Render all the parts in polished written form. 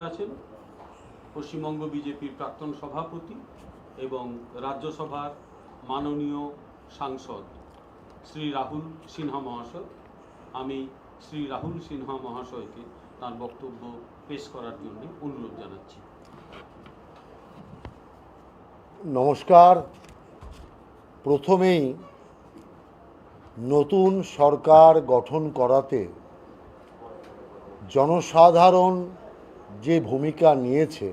আছেন পশ্চিমবঙ্গ বিজেপির প্রাক্তন সভাপতি এবং রাজ্যসভার মাননীয় সাংসদ শ্রী রাহুল সিনহা মহাশয়। আমি শ্রী রাহুল সিনহা মহাশয়কে তার বক্তব্য পেশ করার জন্য অনুরোধ জানাচ্ছি। নমস্কার। প্রথমেই নতুন সরকার গঠন করাতে জনসাধারণ যে ভূমিকা নিয়েছে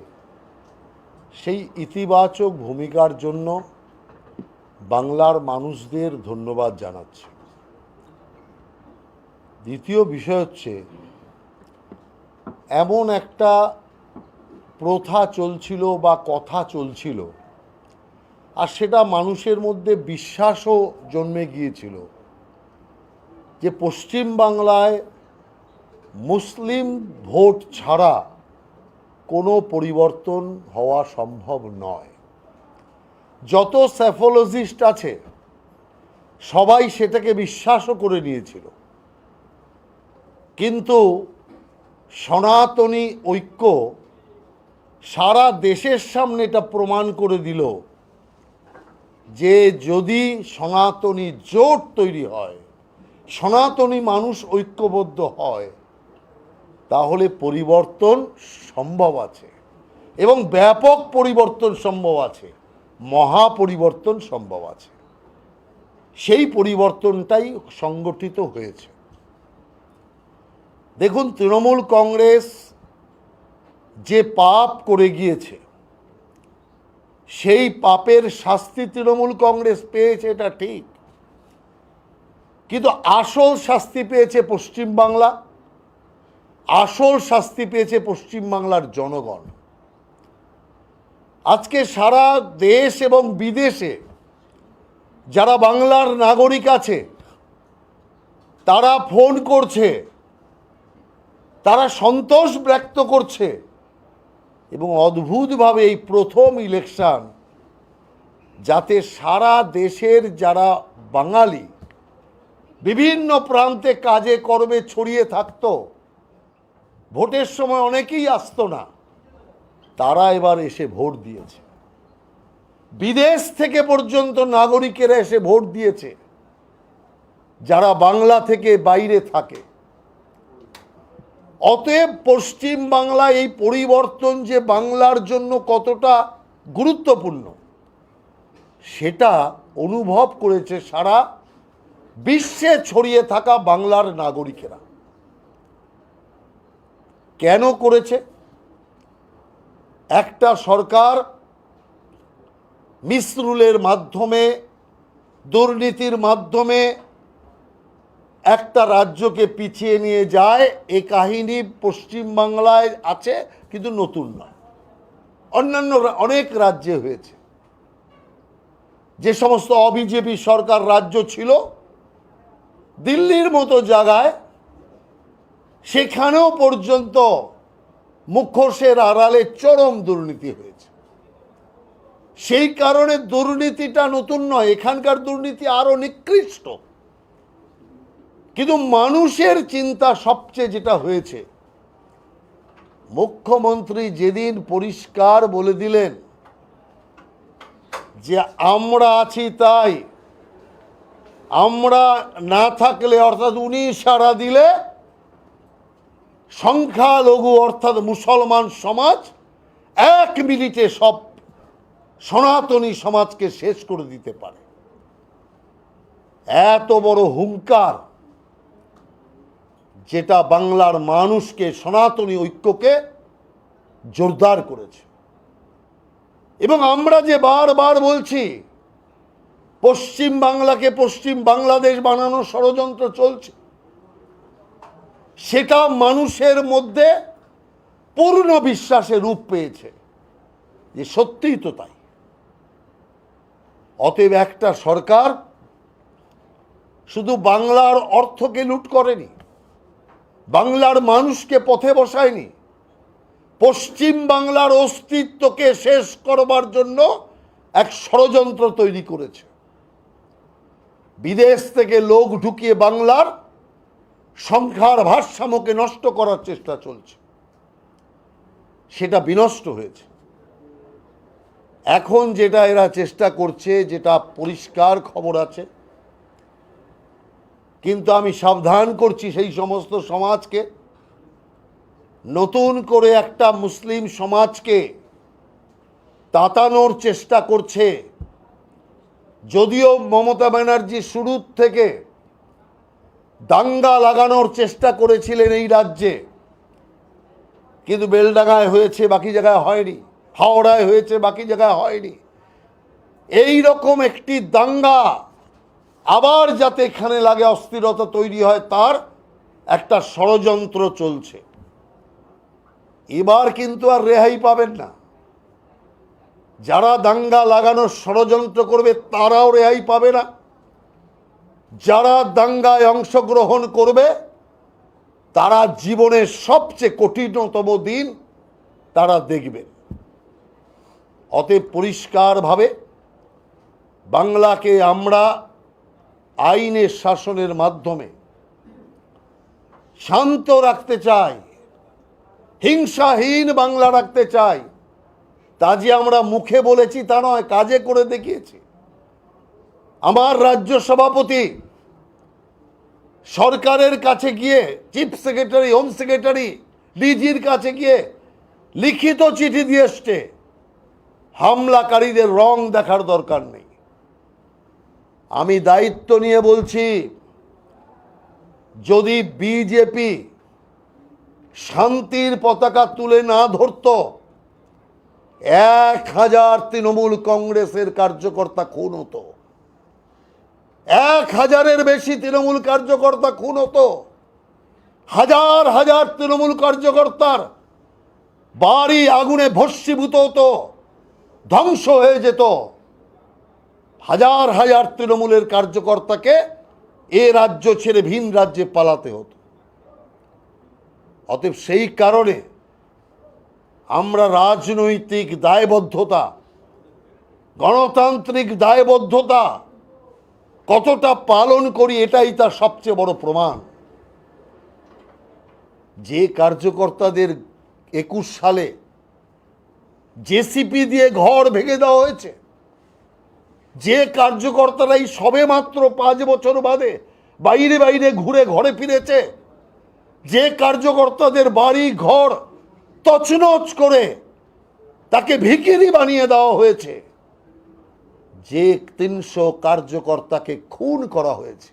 সেই ইতিবাচক ভূমিকার জন্য বাংলার মানুষদের ধন্যবাদ জানাচ্ছি। দ্বিতীয় বিষয় হচ্ছে, এমন একটা প্রথা চলছিল বা কথা চলছিল, আর সেটা মানুষের মধ্যে বিশ্বাসও জন্মে গিয়েছিল যে পশ্চিম বাংলায় মুসলিম ভোট ছাড়া কোনো পরিবর্তন হওয়া সম্ভব নয়। যত স্যাফোলজিস্ট আছে সবাই সেটাকে বিশ্বাসও করে নিয়েছিল, কিন্তু সনাতনী ঐক্য সারা দেশের সামনে এটা প্রমাণ করে দিল যে যদি সনাতনী জোট তৈরি হয়, সনাতনী মানুষ ঐক্যবদ্ধ হয়, তাহলে পরিবর্তন সম্ভব আছে এবং ব্যাপক পরিবর্তন সম্ভব আছে, মহা পরিবর্তন সম্ভব আছে। সেই পরিবর্তনটাই সংগঠিত হয়েছে। দেখুন, তৃণমূল কংগ্রেস যে পাপ করে গিয়েছে সেই পাপের শাস্তি তৃণমূল কংগ্রেস পেয়েছে, এটা ঠিক, কিন্তু আসল শাস্তি পেয়েছে পশ্চিমবাংলা, আসল শাস্তি পেয়েছে পশ্চিমবাংলার জনগণ। আজকে সারা দেশ এবং বিদেশে যারা বাংলার নাগরিক আছে তারা ফোন করছে, তারা সন্তোষ ব্যক্ত করছে এবং অদ্ভুতভাবে এই প্রথম ইলেকশন, যাতে সারা দেশের যারা বাঙালি বিভিন্ন প্রান্তে কাজে কর্মে ছড়িয়ে থাকতো, ভোটের সময় অনেকেই আসতো না, তারা এবার এসে ভোট দিয়েছে। বিদেশ থেকে পর্যন্ত নাগরিকেরা এসে ভোট দিয়েছে যারা বাংলা থেকে বাইরে থাকে। অতএব পশ্চিম বাংলা এই পরিবর্তন যে বাংলার জন্য কতটা গুরুত্বপূর্ণ সেটা অনুভব করেছে সারা বিশ্বে ছড়িয়ে থাকা বাংলার নাগরিকেরা। কেন করেছে? একটা সরকার মিসরুলের মাধ্যমে, দুর্নীতির মাধ্যমে একটা রাজ্যকে পিছিয়ে নিয়ে যায়, এ কাহিনী পশ্চিমবাংলায় আছে, কিন্তু নতুন নয়, অন্যান্য অনেক রাজ্যে হয়েছে। যে সমস্ত অবিজেপি সরকার রাজ্য ছিল, দিল্লির মতো জায়গায়, সেখানেও পর্যন্ত মুখোশের আড়ালে চরম দুর্নীতি হয়েছে। সেই কারণে দুর্নীতিটা নতুন নয়, এখানকার দুর্নীতি আরো নিকৃষ্ট। কিন্তু মানুষের চিন্তা সবচেয়ে যেটা হয়েছে, মুখ্যমন্ত্রী যেদিন পরিষ্কার বলে দিলেন যে আমরা আছি তাই, আমরা না থাকলে, অর্থাৎ উনি ইশারা দিলে সংখ্যালঘু অর্থাৎ মুসলমান সমাজ 1 মিনিটে সব সনাতনী সমাজকে শেষ করে দিতে পারে। এত বড় হুঙ্কার, যেটা বাংলার মানুষকে, সনাতনী ঐক্যকে জোরদার করেছে। এবং আমরা যে বারবার বলছি পশ্চিম বাংলাকে পশ্চিম বাংলাদেশ বানানোর ষড়যন্ত্র চলছে, সেটা মানুষের মধ্যে পূর্ণ বিশ্বাসে রূপ পেয়েছে যে সত্যিই তো তাই। অতএব একটা সরকার শুধু বাংলার অর্থকে লুট করেনি, বাংলার মানুষকে পথে বসায়নি, পশ্চিম বাংলার অস্তিত্বকে শেষ করবার জন্য এক ষড়যন্ত্র তৈরি করেছে। বিদেশ থেকে লোক ঢুকিয়ে বাংলার সংখ্যার ভারসাম্যকে নষ্ট করার চেষ্টা চলছে। সেটা বিনষ্ট হয়েছে। এখন যেটা এরা চেষ্টা করছে, যেটা পরিষ্কার খবর আছে, কিন্তু আমি সাবধান করছি সেই সমস্ত সমাজকে, নতুন করে একটা মুসলিম সমাজকে তাতানোর চেষ্টা করছে। যদিও মমতা ব্যানার্জি শুরুর থেকে দাঙ্গা লাগানোর চেষ্টা করেছিলেন এই রাজ্যে, কিন্তু বেলডাঙ্গায় হয়েছে, বাকি জায়গায় হয়নি, হাওড়ায় হয়েছে, বাকি জায়গায় হয়নি। এই রকম একটি দাঙ্গা আবার যাতে এখানে লাগে, অস্থিরতা তৈরি হয়, তার একটা ষড়যন্ত্র চলছে। এবার কিন্তু আর রেহাই পাবেন না। যারা দাঙ্গা লাগানোর ষড়যন্ত্র করবে তারাও রেহাই পাবে না। যারা দাঙ্গায় অংশগ্রহণ করবে তারা জীবনের সবচেয়ে কঠিনতম দিন তারা দেখবেন। অতএব পরিষ্কারভাবে বাংলাকে আমরা আইনের শাসনের মাধ্যমে শান্ত রাখতে চাই, হিংসাহীন বাংলা রাখতে চাই। তা যে আমরা মুখে বলেছি তা নয়, কাজে করে দেখিয়েছি। আমার রাজ্য সভাপতি সরকারের কাছে গিয়ে, চিফ সেক্রেটারি, হোম সেক্রেটারি, ডিজির কাছে গিয়ে লিখিত চিঠি দিয়ে এসছে, হামলাকারীদের রং দেখার দরকার নেই। আমি দায়িত্ব নিয়ে বলছি, যদি বিজেপি শান্তির পতাকা তুলে না ধরত, 1000 তৃণমূল কংগ্রেসের কার্যকর্তা খুন হতো। 1000-এর বেশি তৃণমূল কার্যকর্তা খুন হতো। হাজার হাজার তৃণমূল কার্যকর্তার বাড়ি আগুনে ভস্মীভূত হতো, ধ্বংস হয়ে যেত। হাজার হাজার তৃণমূলের কার্যকর্তাকে এ রাজ্য ছেড়ে ভিন রাজ্যে পালাতে হতো। অতএব সেই কারণে আমরা রাজনৈতিক দায়বদ্ধতা, গণতান্ত্রিক দায়বদ্ধতা কতটা পালন করি, এটাই তার সবচেয়ে বড় প্রমাণ। যে কার্যকর্তাদের 21 সালে জেসিপি দিয়ে ঘর ভেঙে দেওয়া হয়েছে, যে কার্যকর্তারাই সবে মাত্র 5 বছর বাদে বাইরে বাইরে ঘুরে ঘরে ফিরেছে, যে কার্যকর্তাদের বাড়ি ঘর তছনছ করে তাকে ভিখিরি বানিয়ে দেওয়া হয়েছে, যে 300 কার্যকর্তাকে খুন করা হয়েছে,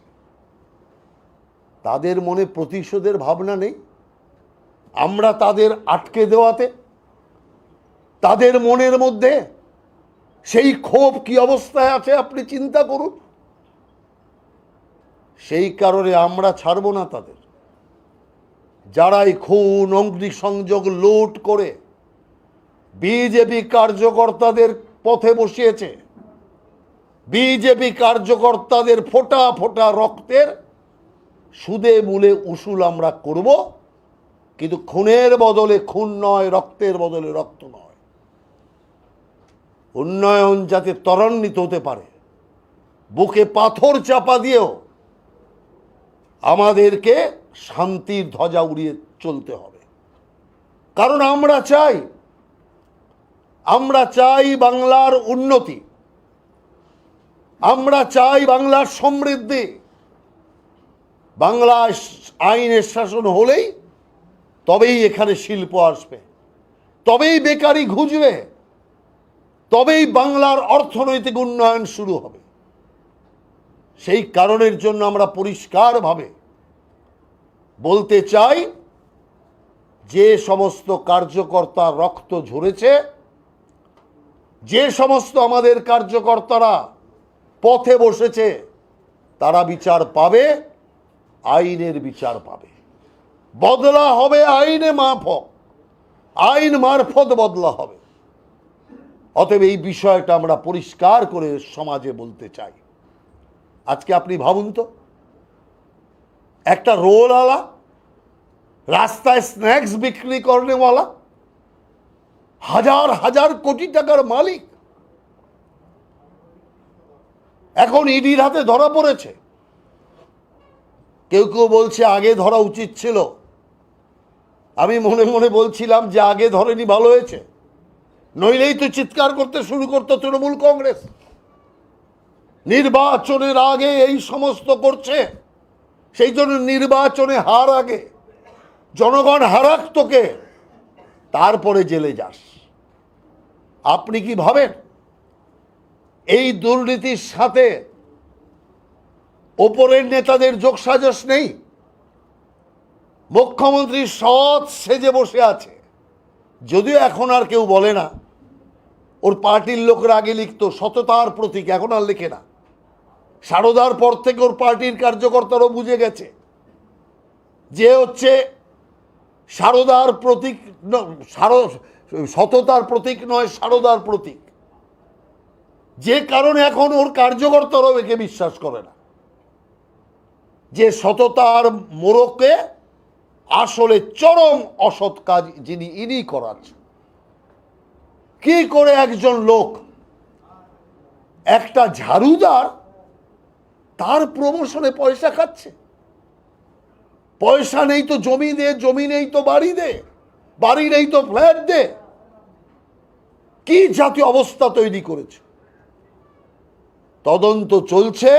তাদের মনে প্রতিশোধের ভাবনা নেই? আমরা তাদের আটকে দেওয়াতে তাদের মনের মধ্যে সেই ক্ষোভ কি অবস্থায় আছে আপনি চিন্তা করুন। সেই কারণে আমরা ছাড়ব না তাদের। যারাই খুন, অগ্নিসংযোগ, লুট করে বিজেপি কার্যকর্তাদের পথে বসিয়েছে, বিজেপি কার্যকর্তাদের ফোঁটা ফোঁটা রক্তের সুদে মূলে উসুল আমরা করব, কিন্তু খুনের বদলে খুন নয়, রক্তের বদলে রক্ত নয়। উন্নয়ন যাতে ত্বরান্বিত হতে পারে, বুকে পাথর চাপা দিয়েও আমাদেরকে শান্তির ধ্বজা উড়িয়ে চলতে হবে। কারণ আমরা চাই বাংলার উন্নতি, আমরা চাই বাংলার সমৃদ্ধি। বাংলায় আইনের শাসন হলেই তবেই এখানে শিল্প আসবে, তবেই বেকারি ঘুচবে, তবেই বাংলার অর্থনৈতিক উন্নয়ন শুরু হবে। সেই কারণের জন্য আমরা পরিষ্কারভাবে বলতে চাই, যে সমস্ত কার্যকর্তা রক্ত ঝরেছে, যে সমস্ত আমাদের কার্যকর্তারা পথে বসেছে, তারা বিচার পাবে, আইনের বিচার পাবে। বদলা হবে আইন মারফত বদলা হবে। অতএব এই বিষয়টা আমরা পরিষ্কার করে সমাজে বলতে চাই। আজকে আপনি ভাবুন তো, একটা রোলওয়ালা, রাস্তায় স্ন্যাক্স বিক্রি করেওয়ালা, হাজার হাজার কোটি টাকার মালিক, এখন ইডির হাতে ধরা পড়েছে। কেউ কেউ বলছে আগে ধরা উচিত ছিল, আমি মনে মনে বলছিলাম যে আগে ধরেনি ভালো হয়েছে, নইলেই তো চিৎকার করতে শুরু করতো তৃণমূল কংগ্রেস। নির্বাচনের আগে এই সমস্ত করছে, সেই জন্য নির্বাচনে হার আগে জনগণ হারাক তোকে, তারপরে জেলে যাস। আপনি কি ভাবেন এই দুর্নীতির সাথে ওপরের নেতাদের যোগসাজশ নেই? মুখ্যমন্ত্রী সৎ সেজে বসে আছে, যদিও এখন আর কেউ বলে না। ওর পার্টির লোকরা আগে লিখতো সততার প্রতীক, এখন আর লেখে না। সারদার পর থেকে ওর পার্টির কার্যকর্তারাও বুঝে গেছে যে হচ্ছে সারদার প্রতীক, সততার প্রতীক নয়, সারদার প্রতীক। যে কারণে এখন ওর কার্যকর্তারাও একে বিশ্বাস করে না যে সততার মোড়কে আসলে চরম অসৎ কাজ যিনি ইনি করাচ্ছেন। কি করে একজন লোক, একটা ঝাড়ুদার, তার প্রমোশনে পয়সা খাচ্ছে? পয়সা নেই তো জমি দে, জমি নেই তো বাড়ি দে, বাড়ি নেই তো ফ্ল্যাট দে। কি জাতীয় অবস্থা তৈরি করেছে? তদন্ত চলছে।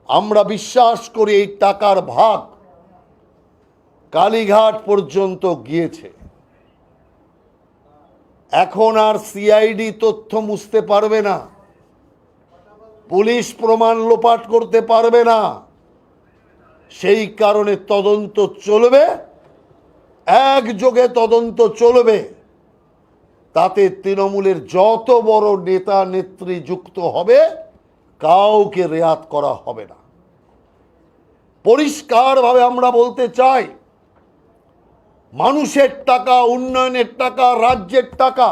আমরা বিশ্বাস করি এই টাকার ভাগ কালীঘাট পর্যন্ত গিয়েছে। এখন আর সিআইডি তথ্য মুছতে পারবে না, পুলিশ প্রমাণ লোপাট করতে পারবে না। সেই কারণে তদন্ত চলবে, একযোগে তদন্ত চলবে। তাতে তৃণমূলের যত বড় নেতা নেত্রী যুক্ত হবে, কাউকে রেয়াত করা হবে না। পরিষ্কারভাবে আমরা বলতে চাই, মানুষের টাকা, উন্নয়নের টাকা, রাজ্যের টাকা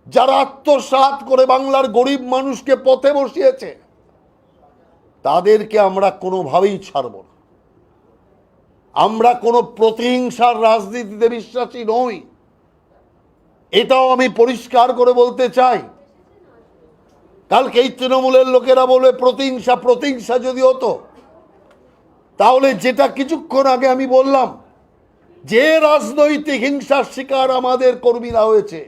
যারা আত্মসাৎ করে বাংলার গরিব মানুষকে পথে বসিয়েছে, তাদেরকে আমরা কোনোভাবেই ছাড়ব না। আমরা কোনো প্রতিহিংসার রাজনীতিতে বিশ্বাসী নই, এটাও আমি পরিষ্কার করে বলতে চাই। কালকে এই তৃণমূলের লোকেরা বলবে প্রতিহিংসা, প্রতিহিংসা যদি হতো তাহলে যেটা কিছুক্ষণ আগে আমি বললাম, যে রাজনৈতিক হিংসার শিকার আমাদের কর্মীরা হয়েছে,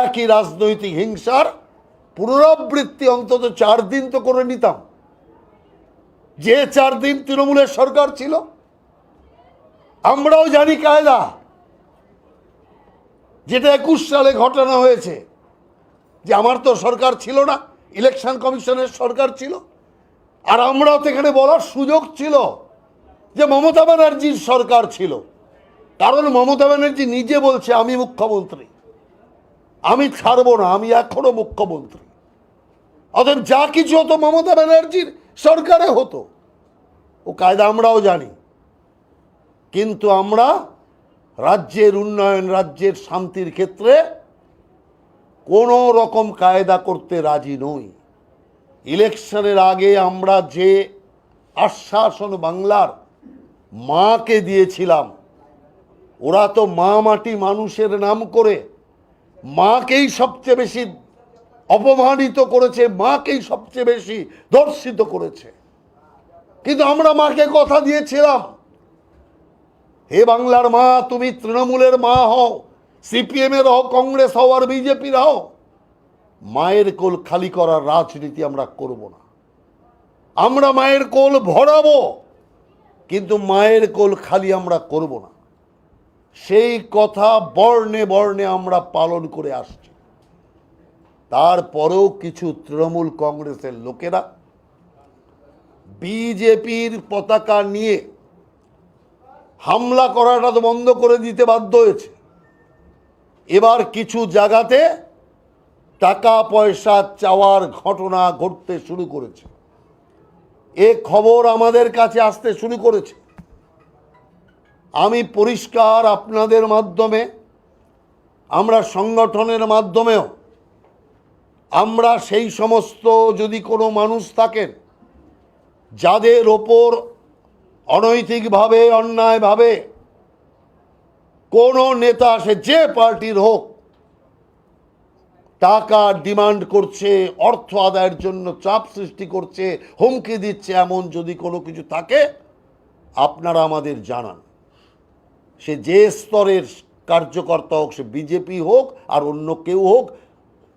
একই রাজনৈতিক হিংসার পুনরাবৃত্তি অন্তত 4 দিন তো করে নিতাম। যে 4 দিন তৃণমূলের সরকার ছিল, আমরাও জানি কায়দা, যেটা 21 সালে ঘটনা হয়েছে। যে আমার তো সরকার ছিল না, ইলেকশন কমিশনের সরকার ছিল, আর আমরাও তো এখানে বলার সুযোগ ছিল যে মমতা ব্যানার্জির সরকার ছিল। কারণ মমতা ব্যানার্জি নিজে বলছে আমি মুখ্যমন্ত্রী, আমি ছাড়বো না, আমি এখনো মুখ্যমন্ত্রী। অতএব যা কিছু হতো মমতা ব্যানার্জির সরকারে হতো, ও কায়দা আমরাও জানি। কিন্তু আমরা রাজ্যের উন্নয়ন, রাজ্যের শান্তির ক্ষেত্রে কোনো রকম কায়দা করতে রাজি নই। ইলেকশনের আগে আমরা যে আশ্বাসন বাংলার মাকে দিয়েছিলাম, ওরা তো মা মাটি মানুষের নাম করে মাকেই সবচেয়ে বেশি অপমানিত করেছে, মাকেই সবচেয়ে বেশি ধর্ষিত করেছে। কিন্তু আমরা মাকে কথা দিয়েছিলাম, হে বাংলার মা, তুমি তৃণমূলের মা হও, সিপিএমের হও, কংগ্রেস হও আর বিজেপির হও, মায়ের কোল খালি করার রাজনীতি আমরা করব না। আমরা মায়ের কোল ভরাবো, কিন্তু মায়ের কোল খালি আমরা করব না। সেই কথা বর্ণে বর্ণে আমরা পালন করে আসছি। তারপরেও কিছু তৃণমূল কংগ্রেসের লোকেরা বিজেপির পতাকা নিয়ে হামলা করাটা তো বন্ধ করে দিতে বাধ্য হয়েছে। এবার কিছু জায়গাতে টাকা পয়সা চাওয়ার ঘটনা ঘটতে শুরু করেছে। এ খবর আমাদের কাছে আসতে শুরু করেছে। আমি পরিষ্কার আপনাদের মাধ্যমে, আমরা সংগঠনের মাধ্যমেও, আমরা সেই সমস্ত যদি কোনো মানুষ থাকেন যাদের ওপর অনৈতিকভাবে, অন্যায়ভাবে কোনো নেতা, সে যে পার্টির হোক, টাকা ডিমান্ড করছে, অর্থ আদায়ের জন্য চাপ সৃষ্টি করছে, হুমকি দিচ্ছে, এমন যদি কোনো কিছু থাকে আপনারা আমাদের জানান। সে যে স্তরের কার্যকর্তা হোক, সে বিজেপি হোক আর অন্য কেউ হোক,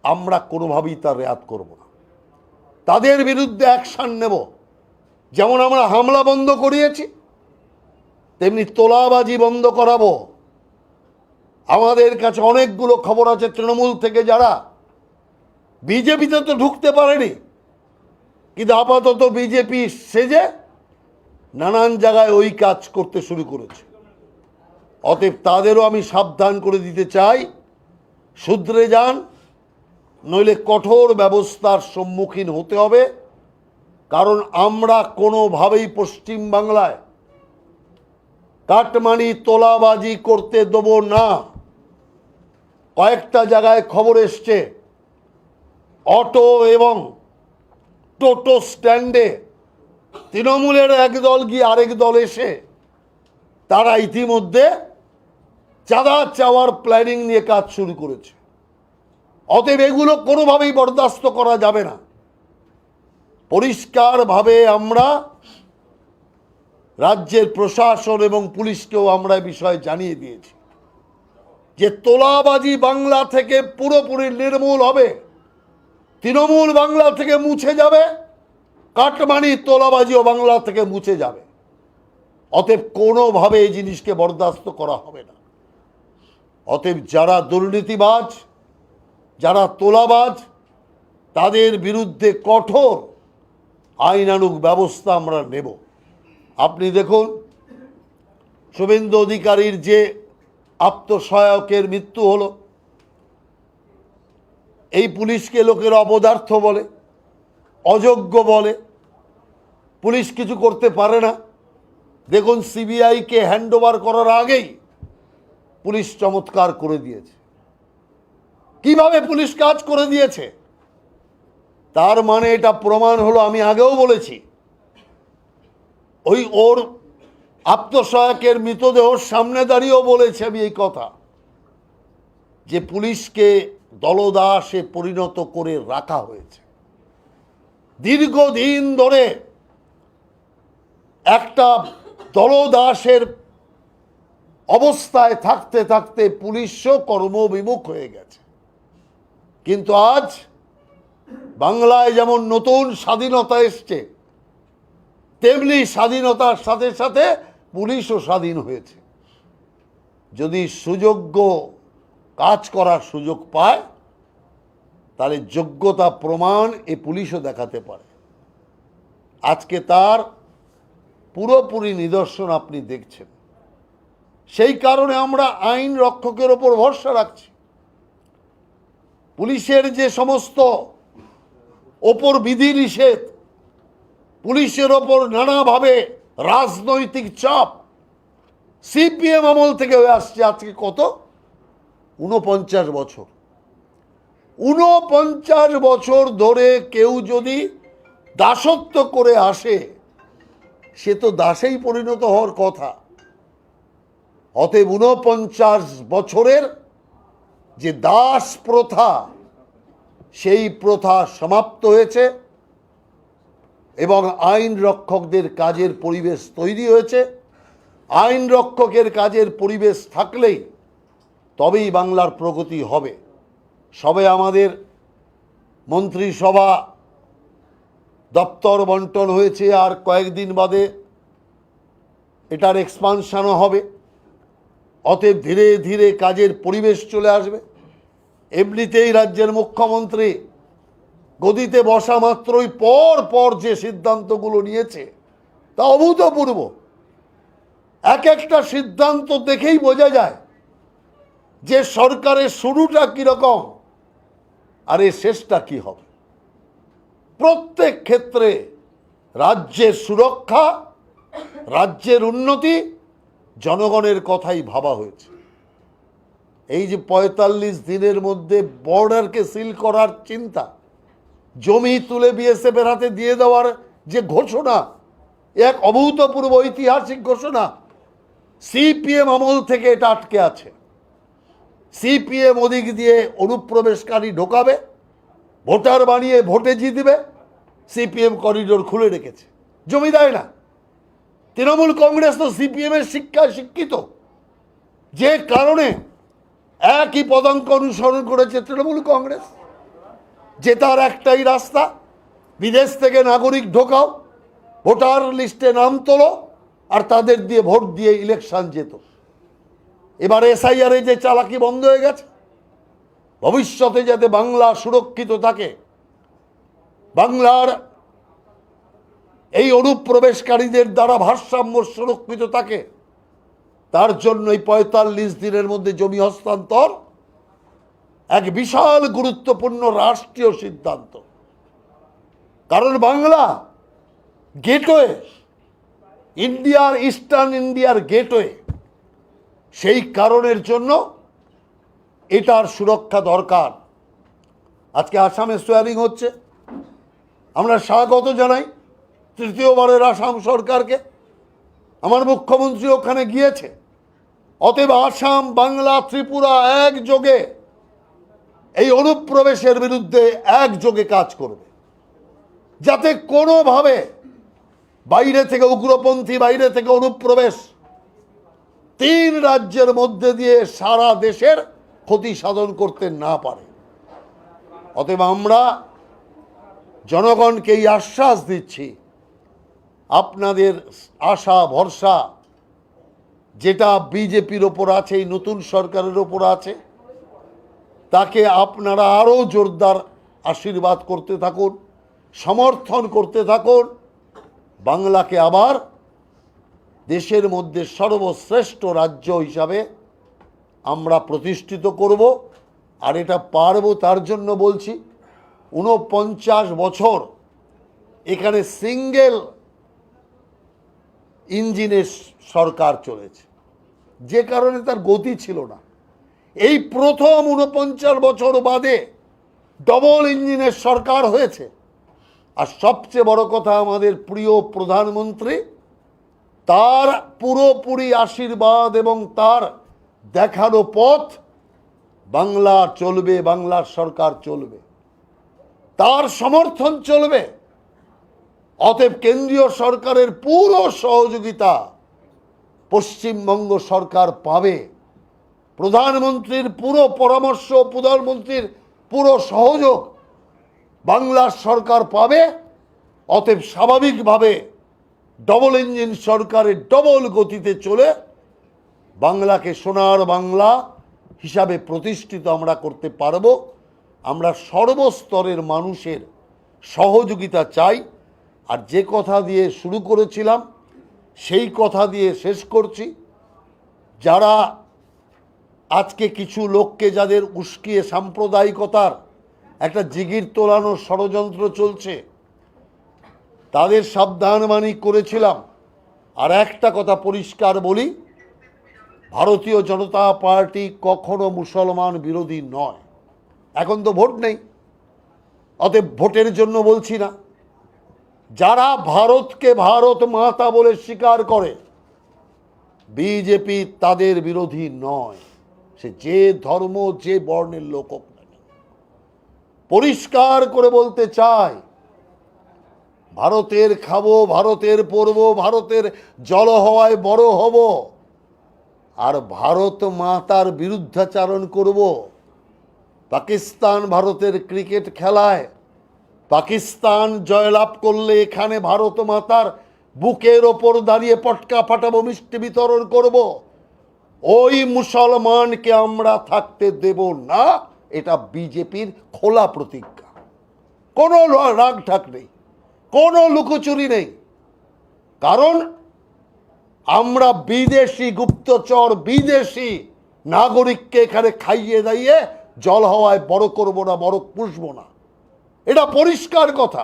আমরা কোনোভাবেই তার রেয়াত করব না। তাদের বিরুদ্ধে অ্যাকশান নেব। যেমন আমরা হামলা বন্ধ করিয়েছি, তেমনি তোলাবাজি বন্ধ করাবো। আমাদের কাছে অনেকগুলো খবর আছে তৃণমূল থেকে যারা বিজেপিতে তো ঢুকতে পারেনি, কিন্তু আপাতত বিজেপি সেজে নানান জায়গায় ওই কাজ করতে শুরু করেছে। অতএব তাদেরও আমি সাবধান করে দিতে চাই, শুধরে যান, নইলে কঠোর ব্যবস্থার সম্মুখীন হতে হবে। কারণ আমরা কোনোভাবেই পশ্চিমবাংলায় কাটমানি তোলাবাজি করতে দেব না। কয়েকটা জায়গায় খবর এসছে, অটো এবং টোটো স্ট্যান্ডে তৃণমূলের একদল গিয়ে আরেক দল এসে তারা ইতিমধ্যে চাঁদা চাওয়ার প্ল্যানিং নিয়ে কাজ শুরু করেছে। অতএব এগুলো কোনোভাবেই বরদাস্ত করা যাবে না। পরিষ্কারভাবে আমরা রাজ্যের প্রশাসন এবং পুলিশকেও আমরা বিষয় জানিয়ে দিয়েছি যে তোলাবাজি বাংলা থেকে পুরোপুরি নির্মূল হবে। তৃণমূল বাংলা থেকে মুছে যাবে, কাটমানি তোলাবাজিও বাংলা থেকে মুছে যাবে। অতএব কোনোভাবে এই জিনিসকে বরদাস্ত করা হবে না। অতএব যারা দুর্নীতিবাজ, যারা তোলাবাজ, তাদের বিরুদ্ধে কঠোর আইনানুগ ব্যবস্থা আমরা নেব। আপনি দেখুন, শুভেন্দু অধিকারীর যে আত্মসহায়কের মৃত্যু হলো, এই পুলিশকে লোকের অপদার্থ বলে, অযোগ্য বলে, পুলিশ কিছু করতে পারে না। দেখুন, সিবিআইকে হ্যান্ডওভার করার আগেই পুলিশ চমৎকার করে দিয়েছে। কিভাবে পুলিশ কাজ করে দিয়েছে, তার মানে এটা প্রমাণ হলো, আমি আগেও বলেছি, ওর আত্মসহায়কের মৃতদেহর সামনে দাঁড়িয়েও বলেছি আমি এই কথা, যে পুলিশকে দলদাসে পরিণত করে রাখা হয়েছে। দীর্ঘদিন ধরে একটা দলদাসের অবস্থায় থাকতে থাকতে পুলিশও কর্মবিমুখ হয়ে গেছে। কিন্তু আজ বাংলায় যেমন নতুন স্বাধীনতা এসছে, তেমনি স্বাধীনতার সাথে সাথে পুলিশও স্বাধীন হয়েছে। যদি সুযোগ্য কাজ করার সুযোগ পায়, তাহলে যোগ্যতা প্রমাণ এ পুলিশও দেখাতে পারে। আজকে তার পুরোপুরি নিদর্শন আপনি দেখছেন। সেই কারণে আমরা আইন রক্ষকের ওপর ভরসা রাখছি। পুলিশের যে সমস্ত ওপর বিধিনিষেধ, পুলিশের ওপর নানাভাবে রাজনৈতিক চাপ সিপিএম আমল থেকে হয়ে আসছে। আজকে কত, 49 বছর। 49 বছর ধরে কেউ যদি দাসত্ব করে আসে, সে তো দাসেই পরিণত হওয়ার কথা। অতএব 49 বছরের যে দাস প্রথা, সেই প্রথা সমাপ্ত হয়েছে এবং আইন রক্ষকদের কাজের পরিবেশ তৈরি হয়েছে। আইন রক্ষকের কাজের পরিবেশ থাকলেই তবেই বাংলার প্রগতি হবে। সবে আমাদের মন্ত্রিসভা দপ্তর বন্টন হয়েছে, আর কয়েকদিন বাদে এটার এক্সপানশনও হবে। অতএব ধীরে ধীরে কাজের পরিবেশ চলে আসবে। এমনিতেই রাজ্যের মুখ্যমন্ত্রী গদিতে বসা মাত্রই পর পর যে সিদ্ধান্তগুলো নিয়েছে তা অভূতপূর্ব। এক একটা সিদ্ধান্ত দেখেই বোঝা যায় যে সরকারের শুরুটা কীরকম আর এর শেষটা কী হবে। প্রত্যেক ক্ষেত্রে রাজ্যের সুরক্ষা, রাজ্যের উন্নতি, জনগণের কথাই ভাবা হয়েছে। এই যে 45 দিনের মধ্যে বর্ডারকে সিল করার চিন্তা, জমি তুলে বিএসএফের হাতে দিয়ে দেওয়ার যে ঘোষণা, এক অভূতপূর্ব ঐতিহাসিক ঘোষণা। সিপিএম আমল থেকে এটা আটকে আছে। সিপিএম ওদিক দিয়ে অনুপ্রবেশকারী ঢোকাবে, ভোটার বানিয়ে ভোটে জিতবে। সিপিএম করিডোর খুলে রেখেছে, জমি দেয় না। তৃণমূল কংগ্রেস তো সিপিএমের শিক্ষায় শিক্ষিত, যে কারণে একই পদাঙ্ক অনুসরণ করেছে তৃণমূল কংগ্রেস, যে তার একটাই রাস্তা, বিদেশ থেকে নাগরিক ঢোকাও, ভোটার লিস্টে নাম তোলো, আর তাদের দিয়ে ভোট দিয়ে ইলেকশন যেত। এবার এসআইআরে যে চালাকি বন্ধ হয়ে গেছে, ভবিষ্যতে যাতে বাংলা সুরক্ষিত থাকে, বাংলার এই অনুপ্রবেশকারীদের দ্বারা ভারসাম্য সুরক্ষিত থাকে, তার জন্য এই ৪৫ দিনের মধ্যে জমি হস্তান্তর এক বিশাল গুরুত্বপূর্ণ রাষ্ট্রীয় সিদ্ধান্ত। কারণ বাংলা গেটওয়ে, ইন্ডিয়ার ইস্টার্ন ইন্ডিয়ার গেটওয়ে, সেই কারণের জন্য এটার সুরক্ষা দরকার। আজকে আসামে সোয়ারিং হচ্ছে, আমরা স্বাগত জানাই তৃতীয়বারের আসাম সরকারকে। আমার মুখ্যমন্ত্রী ওখানে গিয়েছে। অতএব আসাম, বাংলা, ত্রিপুরা একযোগে এই অনুপ্রবেশের বিরুদ্ধে একযোগে কাজ করবে, যাতে কোনোভাবে বাইরে থেকে উগ্রপন্থী, বাইরে থেকে অনুপ্রবেশ 3 রাজ্যের মধ্যে দিয়ে সারা দেশের ক্ষতি সাধন করতে না পারে। অতএব আমরা জনগণকে এই আশ্বাস দিচ্ছি, আপনাদের আশা ভরসা যেটা বিজেপির ওপর আছে, এই নতুন সরকারের ওপর আছে, তাকে আপনারা আরও জোরদার আশীর্বাদ করতে থাকুন, সমর্থন করতে থাকুন। বাংলাকে আবার দেশের মধ্যে সর্বশ্রেষ্ঠ রাজ্য হিসাবে আমরা প্রতিষ্ঠিত করব। আর এটা পারবো, তার জন্য বলছি, 49 বছর এখানে সিঙ্গেল ইঞ্জিনের সরকার চলেছে, যে কারণে তার গতি ছিল না। এই প্রথম 49 বছর বাদে ডবল ইঞ্জিনের সরকার হয়েছে। আর সবচেয়ে বড় কথা, আমাদের প্রিয় প্রধানমন্ত্রী, তার পুরোপুরি আশীর্বাদ এবং তার দেখানো পথ, বাংলা চলবে, বাংলার সরকার চলবে, তার সমর্থন চলবে। অতএব কেন্দ্রীয় সরকারের পুরো সহযোগিতা পশ্চিমবঙ্গ সরকার পাবে, প্রধানমন্ত্রীর পুরো পরামর্শ, প্রধানমন্ত্রীর পুরো সহযোগ বাংলার সরকার পাবে। অতএব স্বাভাবিকভাবে ডবল ইঞ্জিন সরকারের ডবল গতিতে চলে বাংলাকে সোনার বাংলা হিসাবে প্রতিষ্ঠিত আমরা করতে পারব। আমরা সর্বস্তরের মানুষের সহযোগিতা চাই। আর যে কথা দিয়ে শুরু করেছিলাম সেই কথা দিয়ে শেষ করছি, যারা আজকে কিছু লোককে, যাদের উস্কিয়ে সাম্প্রদায়িকতার একটা জিগির তোলানোর ষড়যন্ত্র চলছে, তাদের সাবধানবাণী করেছিলাম। আর একটা কথা পরিষ্কার বলি, ভারতীয় জনতা পার্টি কখনো মুসলমান বিরোধী নয়। এখন তো ভোট নেই, অতএব ভোটের জন্য বলছি না। যারা ভারতকে ভারত মাতা বলে স্বীকার করে, বিজেপি তাদের বিরোধী নয়, সে যে ধর্ম, যে বর্ণের লোক হোক না। পরিষ্কার করে বলতে চাই, ভারতের খাবো, ভারতের পরবো, ভারতের জল হওয়ায় বড় হব, আর ভারত মাতার বিরুদ্ধাচারণ করব। পাকিস্তান ভারতের ক্রিকেট খেলায় পাকিস্তান জয়লাভ করলে এখানে ভারত মাতার বুকের ওপর দাঁড়িয়ে পটকা ফাটাবো, মিষ্টি বিতরণ করব। ওই মুসলমানকে আমরা থাকতে দেব না, এটা বিজেপির খোলা প্রতিজ্ঞা। কোনো রাগ ঢাক নেই, কোনো লুকোচুরি নেই। কারণ আমরা বিদেশি গুপ্তচর, বিদেশি নাগরিককে এখানে খাইয়ে দাইয়ে জল হওয়ায় বড় করব না, বড় পুষবো না। এটা পরিষ্কার কথা।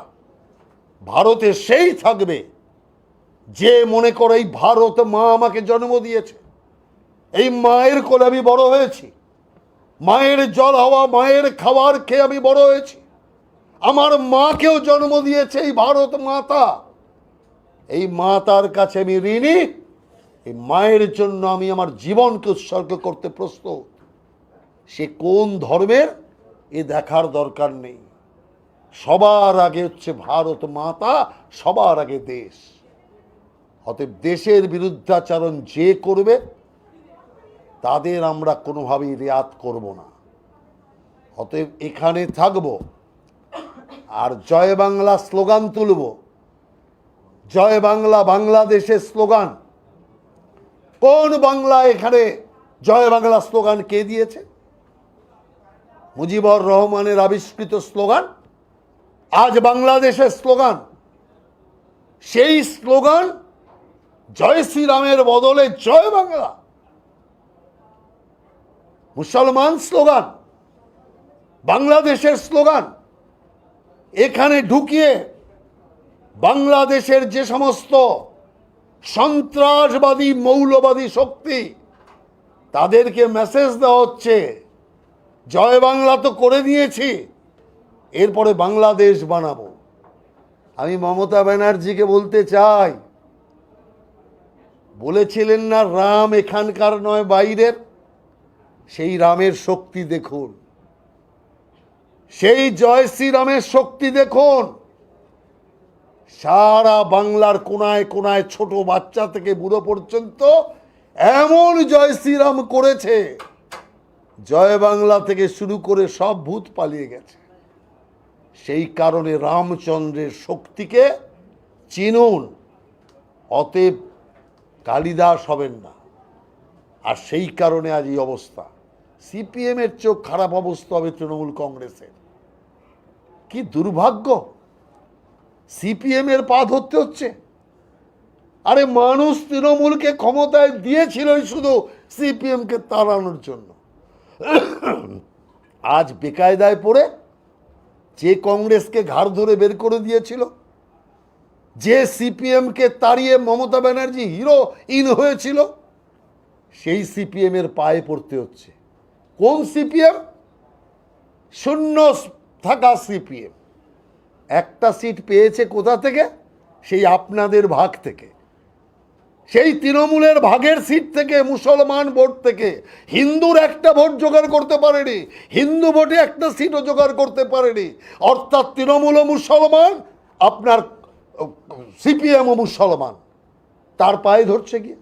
ভারতে সেই থাকবে যে মনে করে এই ভারত মা আমাকে জন্ম দিয়েছে, এই মায়ের কোলে আমি বড় হয়েছি, মায়ের জল হওয়া, মায়ের খাবার খেয়ে আমি বড় হয়েছি, আমার মাকেও জন্ম দিয়েছে এই ভারত মাতা, এই মাতার কাছে আমি ঋণী, এই মায়ের জন্য আমি আমার জীবনকে উৎসর্গ করতে প্রস্তুত। সে কোন ধর্মের এ দেখার দরকার নেই। সবার আগে হচ্ছে ভারত মাতা, সবার আগে দেশ। অতএব দেশের বিরুদ্ধাচরণ যে করবে তাদের আমরা কোনোভাবেই রেয়াত করব না। অতএব এখানে থাকব আর জয় বাংলা স্লোগান তুলব। জয় বাংলা বাংলাদেশের স্লোগান। কোন বাংলা এখানে জয় বাংলা স্লোগান কে দিয়েছে? মুজিবুর রহমানের আবিষ্কৃত স্লোগান, আজ বাংলাদেশের স্লোগান। সেই স্লোগান জয় শ্রীরামের বদলে জয় বাংলা, মুসলমান স্লোগান, বাংলাদেশের স্লোগান এখানে ঢুকিয়ে বাংলাদেশের যে সমস্ত সন্ত্রাসবাদী মৌলবাদী শক্তি, তাদেরকে মেসেজ দেওয়া হচ্ছে জয় বাংলা তো করে দিয়েছি, এরপরে বাংলাদেশ বানাবো। আমি মমতা ব্যানার্জিকে বলতে চাই, বলেছিলেন না রাম এখানকার নয় বাইরের, সেই রামের শক্তি দেখুন, সেই জয় শ্রীরামের শক্তি দেখুন। সারা বাংলার কোনায় কোনায় ছোট বাচ্চা থেকে বুড়ো পর্যন্ত এমন জয় শ্রীরাম করেছে, জয় বাংলা থেকে শুরু করে সব ভূত পালিয়ে গেছে। সেই কারণে রামচন্দ্রের শক্তিকে চিনুন, অতএব কালিদাস হবেন না। আর সেই কারণে আজ এই অবস্থা। সিপিএমের চোখ খারাপ অবস্থা হবে তৃণমূল কংগ্রেসের। কি দুর্ভাগ্য, সিপিএমের পা ধরতে হচ্ছে। আরে মানুষ তৃণমূলকে ক্ষমতায় দিয়েছিলই শুধু সিপিএমকে তাড়ানোর জন্য। আজ বেকায়দায় পড়ে যে কংগ্রেসকে ঘাড় ধরে বের করে দিয়েছিল, যে সিপিএমকে তাড়িয়ে মমতা ব্যানার্জি হিরো ইন হয়েছিল, সেই সিপিএমের পায়ে পড়তে হচ্ছে। কোন সিপিএম? শূন্য থাকা সিপিএম। একটা সিট পেয়েছে কোথা থেকে? সেই আপনাদের ভাগ থেকে, সেই তৃণমূলের ভাগের সিট থেকে, মুসলমান ভোট থেকে। হিন্দুর একটা ভোট জোগাড় করতে পারেনি, হিন্দু ভোটে একটা সিটও জোগাড় করতে পারেনি। অর্থাৎ তৃণমূলও মুসলমান, আপনার সিপিএমও মুসলমান, তার পায়ে ধরছে কি?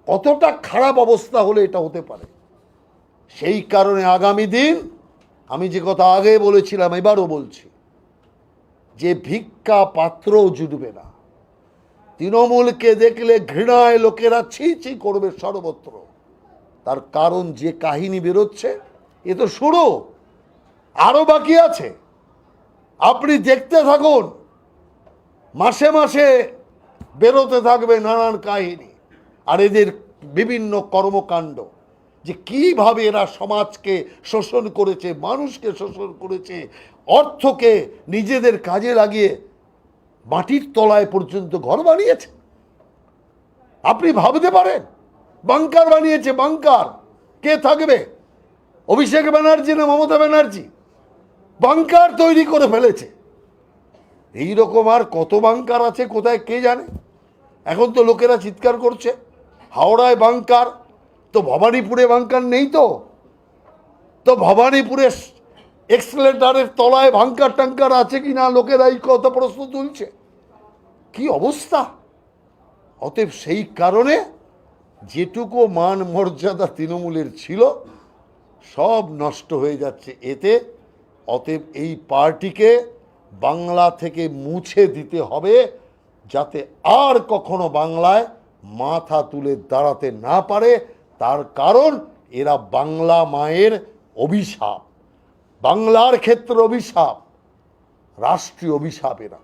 কতটা খারাপ অবস্থা হলে এটা হতে পারে? সেই কারণে আগামী দিন আমি যে কথা আগে বলেছিলাম এবারও বলছি, যে ভিক্ষা পাত্রও জুটবে না। তৃণমূলকে দেখলে ঘৃণায় লোকেরা ছি ছি করবে সর্বত্র। তার কারণ যে কাহিনী বেরোচ্ছে, এ তো শুরু, আরো বাকি আছে। আপনি দেখতে থাকুন, মাসে মাসে বেরোতে থাকবে নানান কাহিনী আর এদের বিভিন্ন কর্মকাণ্ড, যে কিভাবে এরা সমাজকে শোষণ করেছে, মানুষকে শোষণ করেছে, অর্থকে নিজেদের কাজে লাগিয়ে মাটির তলায় পর্যন্ত ঘর বানিয়েছে। আপনি ভাবতে পারেন? বাংকার বানিয়েছে, বাংকার। কে থাকবে? অভিষেক ব্যানার্জি না মমতা ব্যানার্জি? বাংকার তৈরি করে ফেলেছে। এইরকম আর কত বাংকার আছে কোথায় কে জানে। এখন তো লোকেরা চিৎকার করছে হাওড়ায় বাংকার, তো ভবানীপুরে বাংকার নেই? তো ভবানীপুরে এক্সেলেটারের তলায় বাংকার টাঙ্কার আছে কি না, লোকেরা এই কথা প্রশ্ন তুলছে। কি অবস্থা! অতএব সেই কারণে যেটুকু মান মর্যাদা তৃণমূলের ছিল সব নষ্ট হয়ে যাচ্ছে এতে। অতএব এই পার্টিকে বাংলা থেকে মুছে দিতে হবে, যাতে আর কখনো বাংলায় মাথা তুলে দাঁড়াতে না পারে। তার কারণ এরা বাংলা মায়ের অভিশাপ, বাংলার ক্ষেত্রে অভিশাপ, রাষ্ট্রীয় অভিশাপ এরা।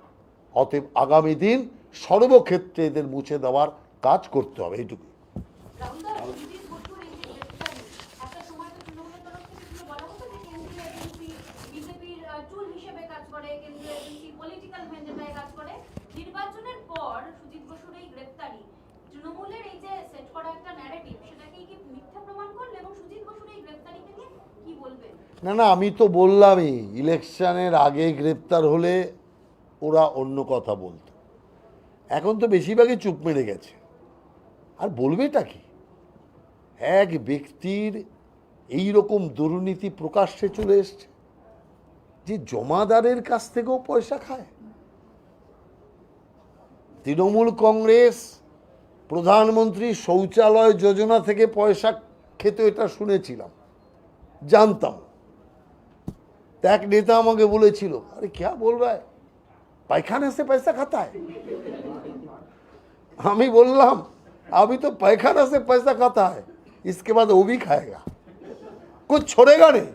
অতএব আগামী দিন সর্বক্ষেত্রে এদের মুছে দেওয়ার কাজ করতে হবে, এইটুকু। নির্বাচনের পর সুজিত বসুর এই গ্রেফতারি তৃণমূলের এই যে সেট করা একটা ন্যারেটিভ, সেটাকে কি মিথ্যা প্রমাণ করলো? এবং সুজিত বসুর এই গ্রেফতারিকে নিয়ে কি বলবেন? না, আমি তো বললামই, ইলেকশনের আগে গ্রেপ্তার হলে ওরা অন্য কথা বলতো। এখন তো বেশিরভাগই চুপ মেরে গেছে, আর বলবেটা কি? এক ব্যক্তির এই রকম দুর্নীতি প্রকাশ্যে চলে এসছে, যে জমাদারের কাছ থেকেও পয়সা খায়। তৃণমূল কংগ্রেস প্রধানমন্ত্রী শৌচালয় যোজনা থেকে পয়সা খেতে, এটা শুনেছিলাম, জানতাম। তো এক নেতা আমাকে বলেছিল, আরে ক্যা বল রা হ্যায়, পায়খানা সে পয়সা খাতা है। আমি বললাম, अभी तो पैखाना से पैसा खाता है, इसके बाद वो भी खाएगा, कुछ छोड़ेगा नहीं।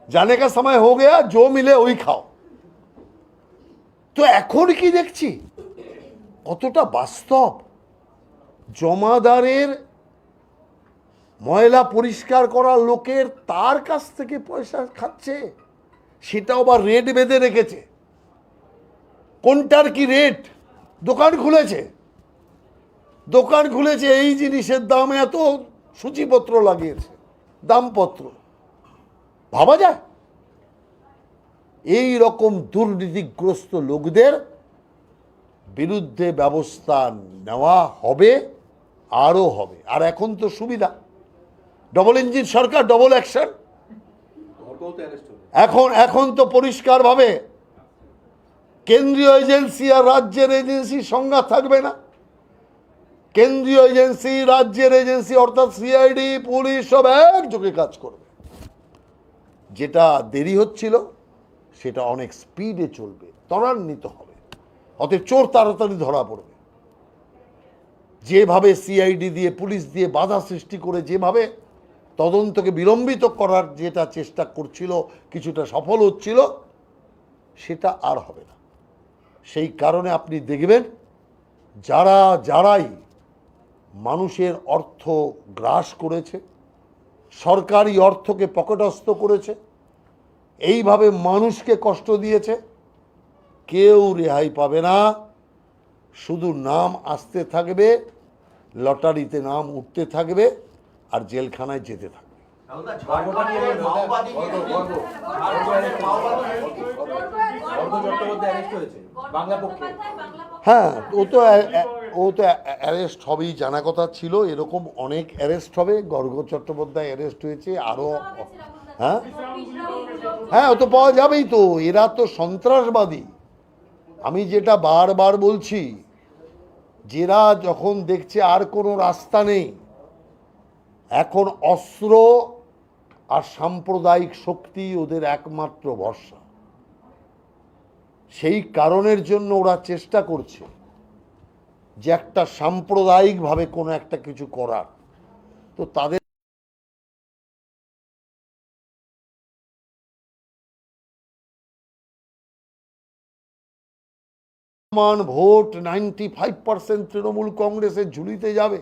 जाने का समय हो गया, जो मिले वही खाओ। তো এখন কি দেখছি কতটা বাস্তব। জমাদারের ময়লা পরিষ্কার করার লোকের তার কাছ থেকে পয়সা খাচ্ছে, সেটাও আবার রেট বেঁধে রেখেছে। কোনটার কি রেট? দোকান খুলেছে, দোকান খুলেছে, এই জিনিসের দাম এত, সূচিপত্র লাগিয়েছে, দামপত্র। ভাবা যায়? এই রকম দুর্নীতিগ্রস্ত লোকদের বিরুদ্ধে ব্যবস্থা নেওয়া হবে, আরও হবে। আর এখন তো সুবিধা, ডবল ইঞ্জিন সরকার, ডবল অ্যাকশন। এখন তো পরিষ্কারভাবে কেন্দ্রীয় এজেন্সি আর রাজ্যের এজেন্সি সংজ্ঞা থাকবে না। কেন্দ্রীয় এজেন্সি, রাজ্যের এজেন্সি অর্থাৎ সিআইডি, পুলিশ সব একযোগে কাজ করবে। যেটা দেরি হচ্ছিল সেটা অনেক স্পিডে চলবে, ত্বরান্বিত হবে। অতএব চোর তাড়াতাড়ি ধরা পড়বে। যেভাবে সিআইডি দিয়ে, পুলিশ দিয়ে বাধা সৃষ্টি করে যেভাবে তদন্তকে বিলম্বিত করার যেটা চেষ্টা করছিল, কিছুটা সফল হচ্ছিল, সেটা আর হবে না। সেই কারণে আপনি দেখবেন যারাই মানুষের অর্থ গ্রাস করেছে, সরকারি অর্থকে পকেটস্থ করেছে, এইভাবে মানুষকে কষ্ট দিয়েছে, কেউ রেহাই পাবে না। শুধু নাম আসতে থাকবে, লটারিতে নাম উঠতে থাকবে, আর জেলখানায় যেতে থাকবে। হ্যাঁ, ও তো অ্যারেস্ট হবেই, জানা কথা ছিল। এরকম অনেক অ্যারেস্ট হবে। গর্গ চট্টোপাধ্যায় অ্যারেস্ট হয়েছে, আরও। হ্যাঁ, ও তো পাওয়া যাবেই তো। এরা তো সন্ত্রাসবাদী। আমি যেটা বারবার বলছি, যেরা যখন দেখছে আর কোনো রাস্তা নেই, এখন অস্ত্র আর সাম্প্রদায়িক শক্তি ওদের একমাত্র ভরসা। সেই কারণের জন্য ওরা চেষ্টা করছে যে একটা সাম্প্রদায়িকভাবে কোনো একটা কিছু করার। তো তাদের ভোট 95% তৃণমূল কংগ্রেসের ঝুলিতে যাবে,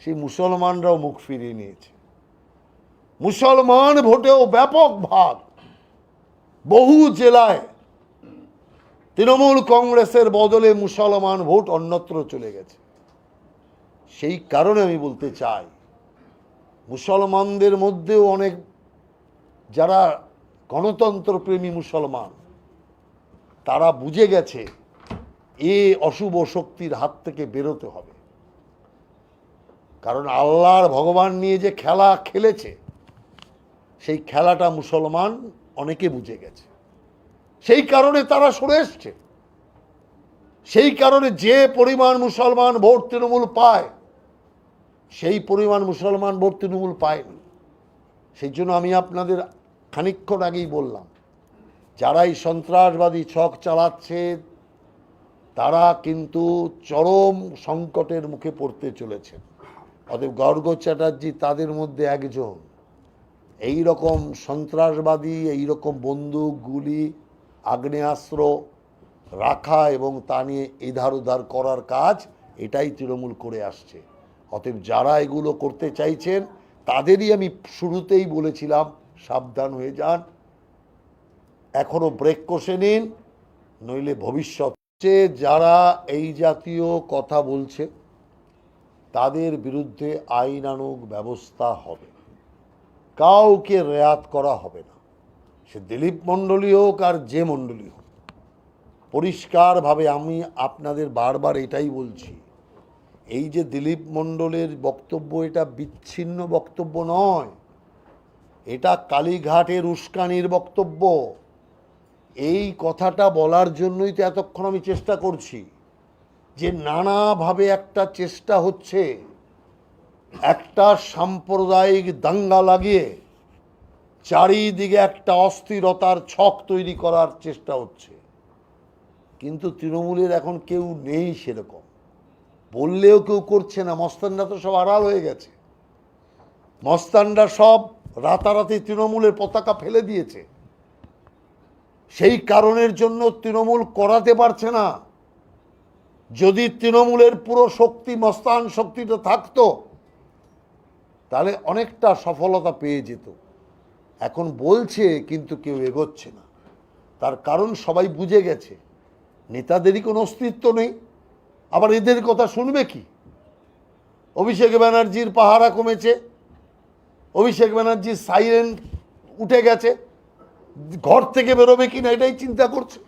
সেই মুসলমানরাও মুখ ফিরিয়ে নিয়েছে। মুসলমান ভোটেও ব্যাপক ভাগ, বহু জেলায় তৃণমূল কংগ্রেসের বদলে মুসলমান ভোট অন্যত্র চলে গেছে। সেই কারণে আমি বলতে চাই, মুসলমানদের মধ্যেও অনেক যারা গণতন্ত্রপ্রেমী মুসলমান, তারা বুঝে গেছে এ অশুভ শক্তির হাত থেকে বেরোতে হবে। কারণ আল্লাহর ভগবান নিয়ে যে খেলা খেলেছে, সেই খেলাটা মুসলমান অনেকে বুঝে গেছে। সেই কারণে তারা সরে এসছে। সেই কারণে যে পরিমাণ মুসলমান ভোট তৃণমূল পায়, সেই পরিমাণ মুসলমান ভোট তৃণমূল পায়নি। সেই জন্য আমি আপনাদের খানিকক্ষণ আগেই বললাম, যারাই সন্ত্রাসবাদী ছক চালাচ্ছে, তারা কিন্তু চরম সংকটের মুখে পড়তে চলেছে। অতএব গর্গ চ্যাটার্জি তাদের মধ্যে একজন। এই রকম সন্ত্রাসবাদী, এই রকম বন্দুক, গুলি, আগ্নেয়াস্ত্র রাখা এবং তা নিয়ে এধার ওধার করার কাজ, এটাই তৃণমূল করে আসছে। অতএব যারা এগুলো করতে চাইছেন, তাদেরই আমি শুরুতেই বলেছিলাম সাবধান হয়ে যান, এখনো ব্রেক কষে নিন, নইলে ভবিষ্যৎ। যারা এই জাতীয় কথা বলছে তাদের বিরুদ্ধে আইনানুগ ব্যবস্থা হবে, কাউকে রেয়াত করা হবে না। সে দিলীপ মণ্ডলী হোক আর যে মণ্ডলী হোক, পরিষ্কারভাবে আমি আপনাদের বারবার এটাই বলছি, এই যে দিলীপ মণ্ডলের বক্তব্য, এটা বিচ্ছিন্ন বক্তব্য নয়, এটা কালীঘাটের উস্কানির বক্তব্য। এই কথাটা বলার জন্যই তো এতক্ষণ আমি চেষ্টা করছি যে নানাভাবে একটা চেষ্টা হচ্ছে একটা সাম্প্রদায়িক দাঙ্গা লাগিয়ে চারিদিকে একটা অস্থিরতার ছক তৈরি করার চেষ্টা হচ্ছে, কিন্তু তৃণমূলের এখন কেউ নেই সেরকম, বললেও কেউ করছে না। মস্তানরা তো সব আড়াল হয়ে গেছে, মস্তানরা সব রাতারাতি তৃণমূলের পতাকা ফেলে দিয়েছে। সেই কারণের জন্য তৃণমূল করাতে পারছে না। যদি তৃণমূলের পুরো শক্তি, মস্তান শক্তিটা থাকতো, তাহলে অনেকটা সফলতা পেয়ে যেত। এখন বলছে কিন্তু কেউ এগোচ্ছে না। তার কারণ সবাই বুঝে গেছে নেতাদেরই কোনো অস্তিত্ব নেই, আবার এদের কথা শুনবে কি? অভিষেক ব্যানার্জির পাহারা কমেছে, অভিষেক ব্যানার্জির সাইরেন উঠে গেছে, ঘর থেকে বেরোবে কিনা এটাই চিন্তা করছে।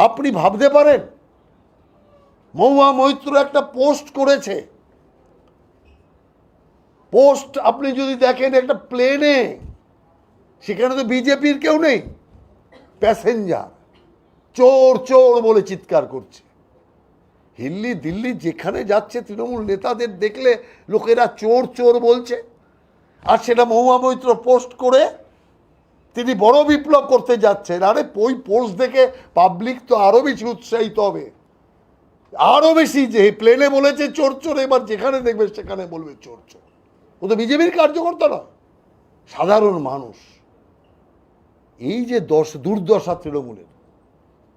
আপনি ভাবতে পারেন মহুয়া মৈত্র একটা পোস্ট করেছে, পোস্ট আপনি যদি দেখেন একটা প্লেনে, সেখানে তো বিজেপির কেউ নেই, প্যাসেঞ্জার চোর চোর বলে চিৎকার করছে। হিল্লি দিল্লি যেখানে যাচ্ছে তৃণমূল নেতাদের দেখলে লোকেরা চোর চোর বলছে, আর সেটা মহুয়া মৈত্র পোস্ট করে তিনি বড় বিপ্লব করতে যাচ্ছেন। আরে ওই পোস্ট দেখে পাবলিক তো আরো বেশি উৎসাহিত হবে, আরো বেশি, যে প্লেনে বলেছে চোর চোর, এবার যেখানে দেখবে সেখানে বলবে চোর চোর। ও তো বিজেপির কার্যকর্তা নয়, সাধারণ মানুষ। এই যে দুর্দশা তৃণমূলের,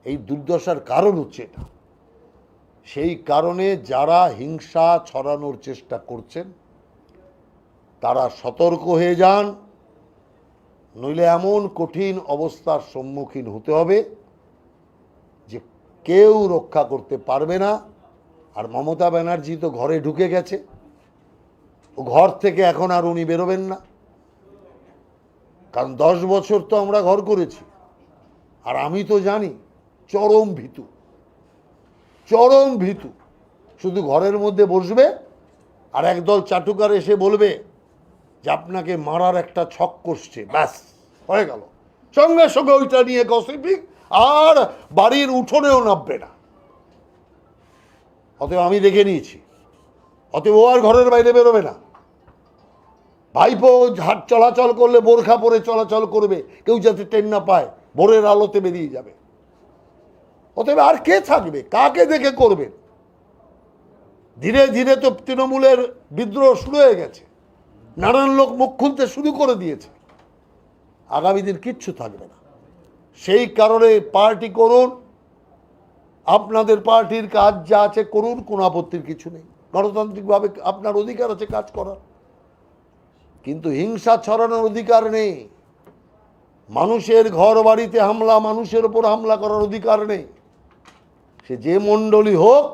এই দুর্দশার কারণ হচ্ছে এটা। সেই কারণে যারা হিংসা ছড়ানোর চেষ্টা করছেন তারা সতর্ক হয়ে যান, নইলে এমন কঠিন অবস্থার সম্মুখীন হতে হবে যে কেউ রক্ষা করতে পারবে না। আর মমতা ব্যানার্জি তো ঘরে ঢুকে গেছে, ও ঘর থেকে এখন আর উনি বেরোবেন না, কারণ 10 বছর তো আমরা ঘর করেছি। আর আমি তো জানি চরম ভীতু, চরম ভীতু। শুধু ঘরের মধ্যে বসবে আর একদল চাটুকার এসে বলবে যে আপনাকে মারার একটা ছক করছে, ব্যাস হয়ে গেল, সঙ্গে সঙ্গে ওইটা নিয়ে গসিপিং, আর বাড়ির উঠোনেও নামবে না। অতএব আমি দেখে নিয়েছি, অতএব ও আর ঘরের বাইরে বেরোবে না। ভাইপো হাট চলাচল করলে বোরখা পরে চলাচল করবে, কেউ যাতে টেন না পায়, ভোরের আলোতে বেরিয়ে যাবে। অতএব আর কে থাকবে, কাকে দেখে করবেন? ধীরে ধীরে তো তৃণমূলের বিদ্রোহ শুরু হয়ে গেছে, নানান লোক মুখ খুলতে শুরু করে দিয়েছে। আগামী দিন কিচ্ছু থাকবে না। সেই কারণে পার্টি করুন, আপনাদের পার্টির কাজ যা আছে করুন, কোনো আপত্তির কিছু নেই, গণতান্ত্রিকভাবে আপনার অধিকার আছে কাজ করার, কিন্তু হিংসা ছড়ানোর অধিকার নেই। মানুষের ঘর বাড়িতে হামলা, মানুষের উপর হামলা করার অধিকার নেই। সে যে মণ্ডলী হোক,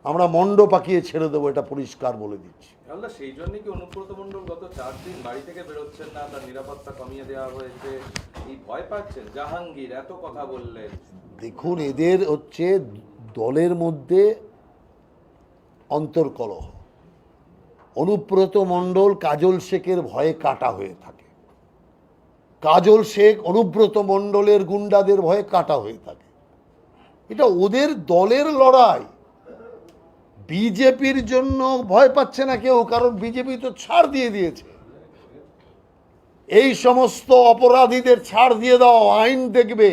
আমরা মণ্ড পাকিয়ে ছেড়ে দেবো, এটা পরিষ্কার বলে দিচ্ছি। সেই জন্য কি অনুব্রত মণ্ডল গত 4 দিন বাড়ি থেকে বেরোচ্ছেন না, তার নিরাপত্তা কমিয়ে দেওয়া হয়েছে, এই ভয় পাচ্ছেন? জাহাঙ্গীর এত কথা বললেন। দেখুন, এদের হচ্ছে দলের মধ্যে অন্তর্কলহ। অনুব্রত মণ্ডল কাজল শেখের ভয়ে কাটা হয়ে থাকে, কাজল শেখ অনুব্রত মণ্ডলের গুন্ডাদের ভয়ে কাটা হয়ে থাকে। এটা ওদের দলের লড়াই। বিজেপির জন্য ভয় পাচ্ছে না কেউ, কারণ বিজেপি তো ছাড় দিয়ে দিয়েছে। এই সমস্ত অপরাধীদের ছাড় দিয়ে দাও, আইন দেখবে,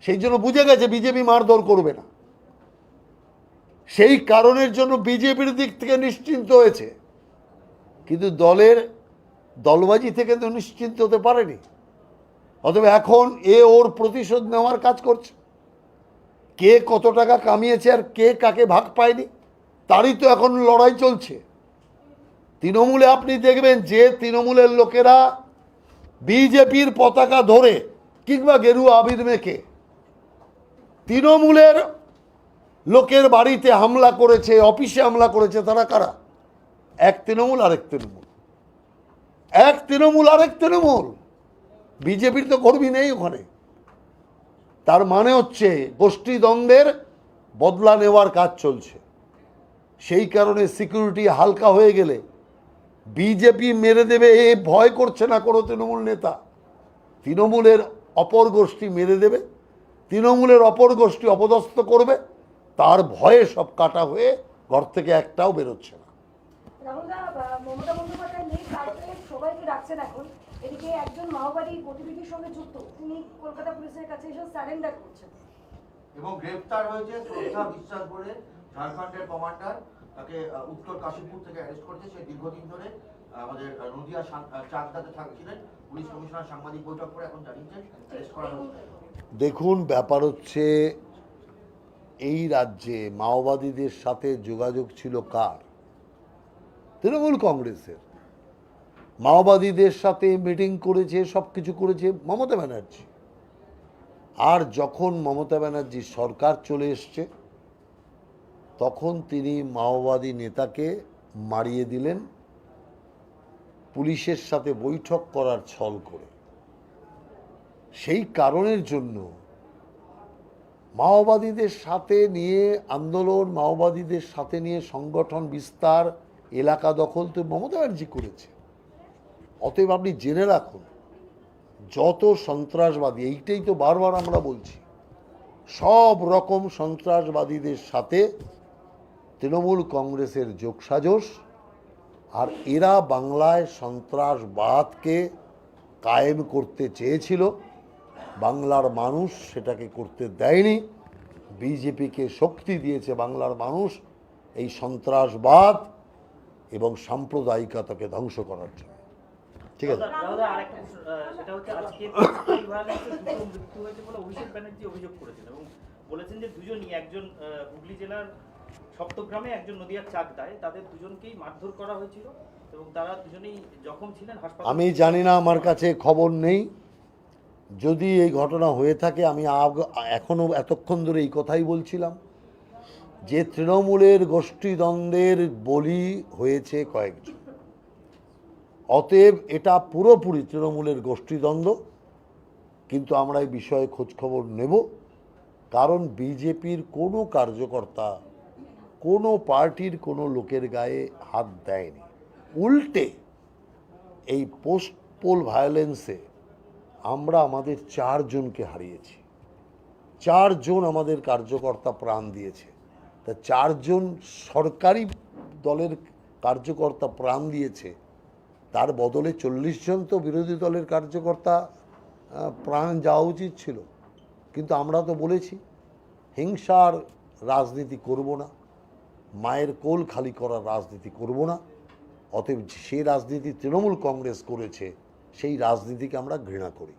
সেই জন্য বুঝে গেছে বিজেপি মারধর করবে না। সেই কারণের জন্য বিজেপির দিক থেকে নিশ্চিন্ত হয়েছে, কিন্তু দলবাজি থেকে তো নিশ্চিন্ত হতে পারেনি। অতএব এখন ওর প্রতিশোধ নেওয়ার কাজ করছে। কে কত টাকা কামিয়েছে আর কে কাকে ভাগ পায়নি, তারই তো এখন লড়াই চলছে। তৃণমূলে আপনি দেখবেন যে তৃণমূলের লোকেরা বিজেপির পতাকা ধরে কিংবা গেরুয়া আবির মেখে তৃণমূলের লোকের বাড়িতে হামলা করেছে, অফিসে হামলা করেছে, তারা কারা? এক তৃণমূল আরেক তৃণমূল, এক তৃণমূল আরেক তৃণমূল। বিজেপির তো কর্মী নেই ওখানে। তার মানে হচ্ছে গোষ্ঠী দ্বন্দ্বের বদলা নেওয়ার কাজ চলছে। সেই কারণে সিকিউরিটি হালকা হয়ে গেলে বিজেপি মেরে দেবে এ ভয় করছে না কোনো তৃণমূল নেতা। তৃণমূলের অপর গোষ্ঠী মেরে দেবে, তৃণমূলের অপর গোষ্ঠী অপদস্থ করবে, তার ভয়ে সব কাটা হয়ে ঘর থেকে একটাও বেরোচ্ছে না। রাহুলদা, মমতা বন্দ্যোপাধ্যায় নেই, কালকে সবাইকে ডাকছেন এখন। এদিকে একজন মাওবাদী গতিবিধির সঙ্গে যুক্ত, তিনি কলকাতা পুলিশের কাছে এসে সারেন্ডার করছেন এবং গ্রেফতার হয়েছে শ্রদ্ধা বিশ্বাস বলে ঝাড়খণ্ডের কমান্ডার, তাকে উত্তর কাশীপুর থেকে অ্যারেস্ট করেছে। সে দীর্ঘদিন ধরে আমাদের নদিয়া চাকদাতে থাকছিলেন। পুলিশ কমিশনার সাংবাদিক বৈঠক করে এখন জানিয়েছেন অ্যারেস্ট করা হয়েছে। দেখুন, ব্যাপার হচ্ছে এই রাজ্যে মাওবাদীদের সাথে যোগাযোগ ছিল কার? তৃণমূল কংগ্রেসের। মাওবাদীদের সাথে মিটিং করেছে, সব কিছু করেছে মমতা ব্যানার্জি। আর যখন মমতা ব্যানার্জির সরকার চলে এসছে তখন তিনি মাওবাদী নেতাকে মারিয়ে দিলেন পুলিশের সাথে বৈঠক করার ছল করে। সেই কারণের জন্য মাওবাদীদের সাথে নিয়ে আন্দোলন, মাওবাদীদের সাথে নিয়ে সংগঠন বিস্তার, এলাকা দখল তো মমতা ব্যানার্জি করেছে। অতএব আপনি জেনে রাখুন, যত সন্ত্রাসবাদী, এইটাই তো বারবার আমরা বলছি, সব রকম সন্ত্রাসবাদীদের সাথে তৃণমূল কংগ্রেসের যোগসাজশ। আর এরা বাংলায় সন্ত্রাসবাদকে কায়েম করতে চেয়েছিল, বাংলার মানুষ সেটাকে করতে দেয়নি। বিজেপিকে শক্তি দিয়েছে বাংলার মানুষ এই সন্ত্রাসবাদ এবং সাম্প্রদায়িকতাকে ধ্বংস করার জন্য। ঠিক আছে। দাদা, আরেকটা প্রশ্ন, সেটা হচ্ছে আজকে ভায়োলেন্সে দুটো মৃত্যু হয়েছে বলে অভিষেক ব্যানার্জি অভিযোগ করেছেন এবং বলেছেন যে দুজনই, একজন হুগলি জেলার সপ্তগ্রামে, একজন নদিয়ার চাকদায়, তাদের দুজনকেই মারধর করা হয়েছিল এবং তারা দুজনেই জখম ছিলেন হাসপাতালে। আমি জানি না, আমার কাছে খবর নেই। যদি এই ঘটনা হয়ে থাকে, আমি এখনও এতক্ষণ ধরে এই কথাই বলছিলাম যে তৃণমূলের গোষ্ঠীদ্বন্দ্বের বলি হয়েছে কয়েকজন। অতএব এটা পুরোপুরি তৃণমূলের গোষ্ঠীদ্বন্দ্ব, কিন্তু আমরা এই বিষয়ে খোঁজখবর নেব। কারণ বিজেপির কোনো কার্যকর্তা কোনো পার্টির কোনো লোকের গায়ে হাত দেয়নি। উল্টে এই পোস্ট পোল ভায়োলেন্সে আমরা আমাদের 4 জনকে হারিয়েছি। 4 জন আমাদের কার্যকর্তা প্রাণ দিয়েছে। তা 4 জন সরকারি দলের কার্যকর্তা প্রাণ দিয়েছে, তার বদলে 40 জন তো বিরোধী দলের কার্যকর্তা প্রাণ যাওয়া উচিত ছিল। কিন্তু আমরা তো বলেছি হিংসার রাজনীতি করব না, মায়ের কোল খালি করার রাজনীতি করব না। অতএব সেই রাজনীতি তৃণমূল কংগ্রেস করেছে, সেই রাজনীতিকে আমরা ঘৃণা করি।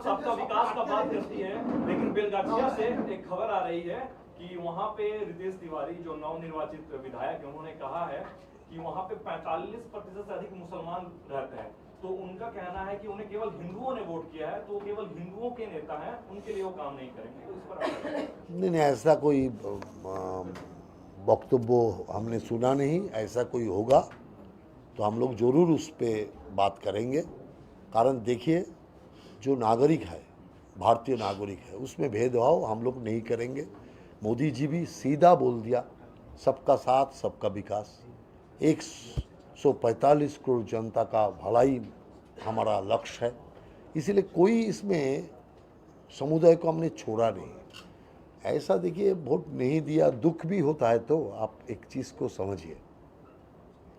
सबका विकास का बात करती है, लेकिन बेलगाछिया से एक खबर आ रही है कि वहां पे रितेश तिवारी जो नवनिर्वाचित विधायक है, उन्होंने कहा है कि वहां पे 45% से अधिक मुसलमान रहते हैं। तो उनका कहना है कि उन्हें केवल हिंदुओं ने वोट किया है, तो केवल हिंदुओं के नेता हैं, उनके लिए वो काम नहीं करेंगे। तो इस पर नहीं, ऐसा कोई वक्तव्य हमने सुना नहीं। ऐसा कोई होगा तो हम लोग ज़रूर उस पर बात करेंगे। कारण देखिए, जो नागरिक है, भारतीय नागरिक है, उसमें भेदभाव हम लोग नहीं करेंगे। मोदी जी भी सीधा बोल दिया, सबका साथ सबका विकास। 145 करोड़ जनता का भलाई हमारा लक्ष्य है। इसीलिए कोई इसमें समुदाय को हमने छोड़ा नहीं। ऐसा देखिए, वोट नहीं दिया, दुख भी होता है। तो आप एक चीज़ को समझिए,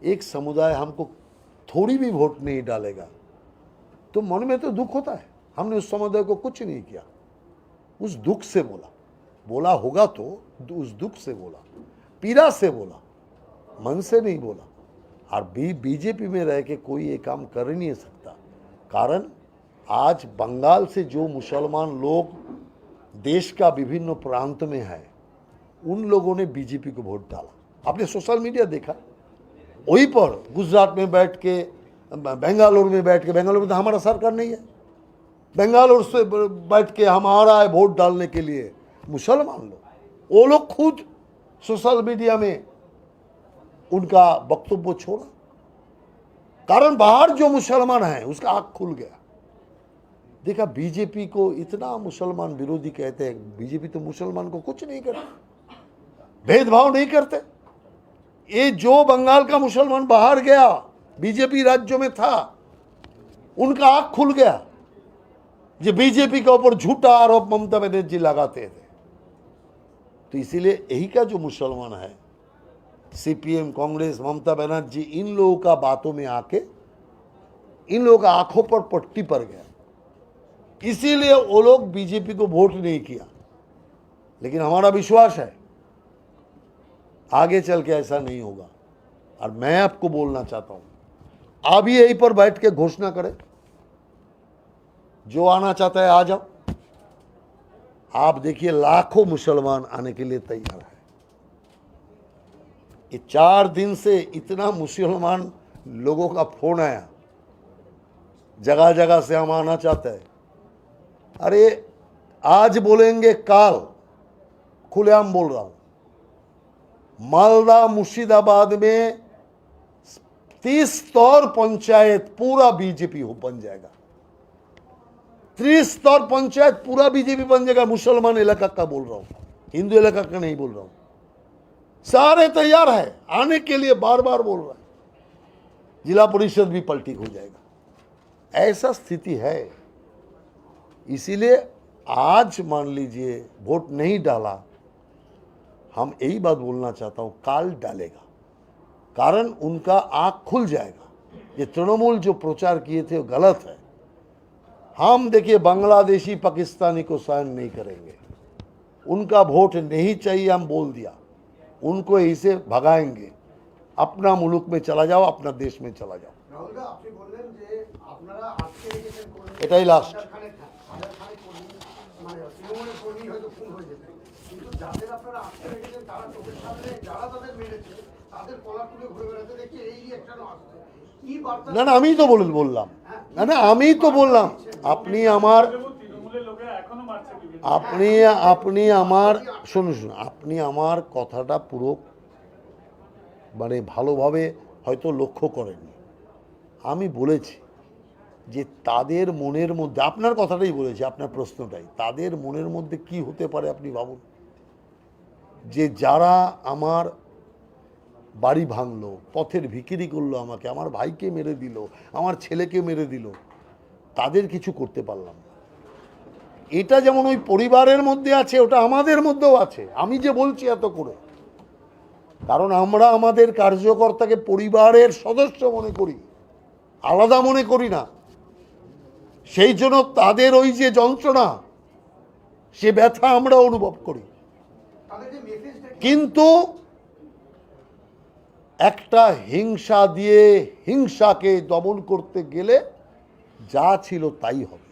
एक समुदाय हमको थोड़ी भी वोट नहीं डालेगा तो मन में तो दुख होता है। हमने उस समुदाय को कुछ नहीं किया, उस दुख से बोला होगा तो उस दुख से बोला, पीड़ा से बोला, मन से नहीं बोला। और बीजेपी में रह के कोई ये काम कर ही नहीं सकता। कारण आज बंगाल से जो मुसलमान लोग देश का विभिन्न प्रांत में है, उन लोगों ने बीजेपी को वोट डाला। आपने सोशल मीडिया देखा, वहीं पर गुजरात में बैठ के, बेंगालुरु में बैठ के, बेंगालुरु में तो हमारा सरकार नहीं है, बेंगालुरु से बैठ के हमारा है वोट डालने के लिए मुसलमान लोग। वो लोग खुद सोशल मीडिया में उनका वक्तव्य छोड़ा। कारण बाहर जो मुसलमान है उसका आँख खुल गया। देखा, बीजेपी को इतना मुसलमान विरोधी कहते हैं, बीजेपी तो मुसलमान को कुछ नहीं करते, भेदभाव नहीं करते। ये जो बंगाल का मुसलमान बाहर गया, बीजेपी राज्यों में था, उनका आँख खुल गया। ये बीजेपी के ऊपर झूठा आरोप ममता बनर्जी लगाते थे, तो इसीलिए यही का जो मुसलमान है, सीपीएम, कांग्रेस, ममता बनर्जी, इन लोगों का बातों में आके इन लोगों का आंखों पर पट्टी पड़ गया, इसीलिए वो लोग बीजेपी को वोट नहीं किया। लेकिन हमारा विश्वास है आगे चल के ऐसा नहीं होगा। और मैं आपको बोलना चाहता हूं, आप ही यहीं पर बैठ के घोषणा करें, जो आना चाहता है आ जाओ। आप देखिए लाखों मुसलमान आने के लिए तैयार है। ये 4 दिन से इतना मुसलमान लोगों का फोन आया, जगह जगह से हम आना चाहते हैं। अरे आज बोलेंगे काल, खुलेआम बोल रहा हूं, मालदा मुर्शिदाबाद में 30 स्तर पंचायत पूरा बीजेपी बन जाएगा। 30 स्तर पंचायत पूरा बीजेपी बन जाएगा। मुसलमान इलाका का बोल रहा हूं, हिंदू इलाका का नहीं बोल रहा हूं। सारे तैयार है आने के लिए, बार बार बोल रहा है। जिला परिषद भी पलटी हो जाएगा, ऐसा स्थिति है। इसीलिए आज मान लीजिए वोट नहीं डाला, हम यही बात बोलना चाहता हूं, काल डालेगा, कारण उनका आंख खुल जाएगा। ये तृणमूल जो प्रचार किए थे वो गलत है। हम देखिए बांग्लादेशी पाकिस्तानी को सहन नहीं करेंगे, उनका वोट नहीं चाहिए, हम बोल दिया, उनको यहीं से भगाएंगे। अपना मुल्क में चला जाओ, अपना देश में चला जाओ। এটাই লাস্ট। না না আমি তো বললাম, না না আমি তো বললাম, আপনি আমার শুনুন, আপনি আমার কথাটা পুরো মানে ভালোভাবে হয়তো লক্ষ্য করেননি। আমি বলেছি যে তাদের মনের মধ্যে, আপনার কথাটাই বলেছি, আপনার প্রশ্নটাই, তাদের মনের মধ্যে কি হতে পারে আপনি ভাবুন। যে যারা আমার বাড়ি ভাঙলো, পথের ভিখিরি করলো, আমাকে, আমার ভাইকে মেরে দিল, আমার ছেলেকে মেরে দিল, তাদের কিছু করতে পারলাম না। এটা যেমন ওই পরিবারের মধ্যে আছে, ওটা আমাদের মধ্যেও আছে। আমি যে বলছি এত করে, কারণ আমরা আমাদের কার্যকর্তাকে পরিবারের সদস্য মনে করি, আলাদা মনে করি না। সেই জন্য তাদের ওই যে যন্ত্রণা, সে ব্যথা আমরা অনুভব করি। কিন্তু একটা হিংসা দিয়ে হিংসাকে দমন করতে গেলে যা ছিল তাই হবে।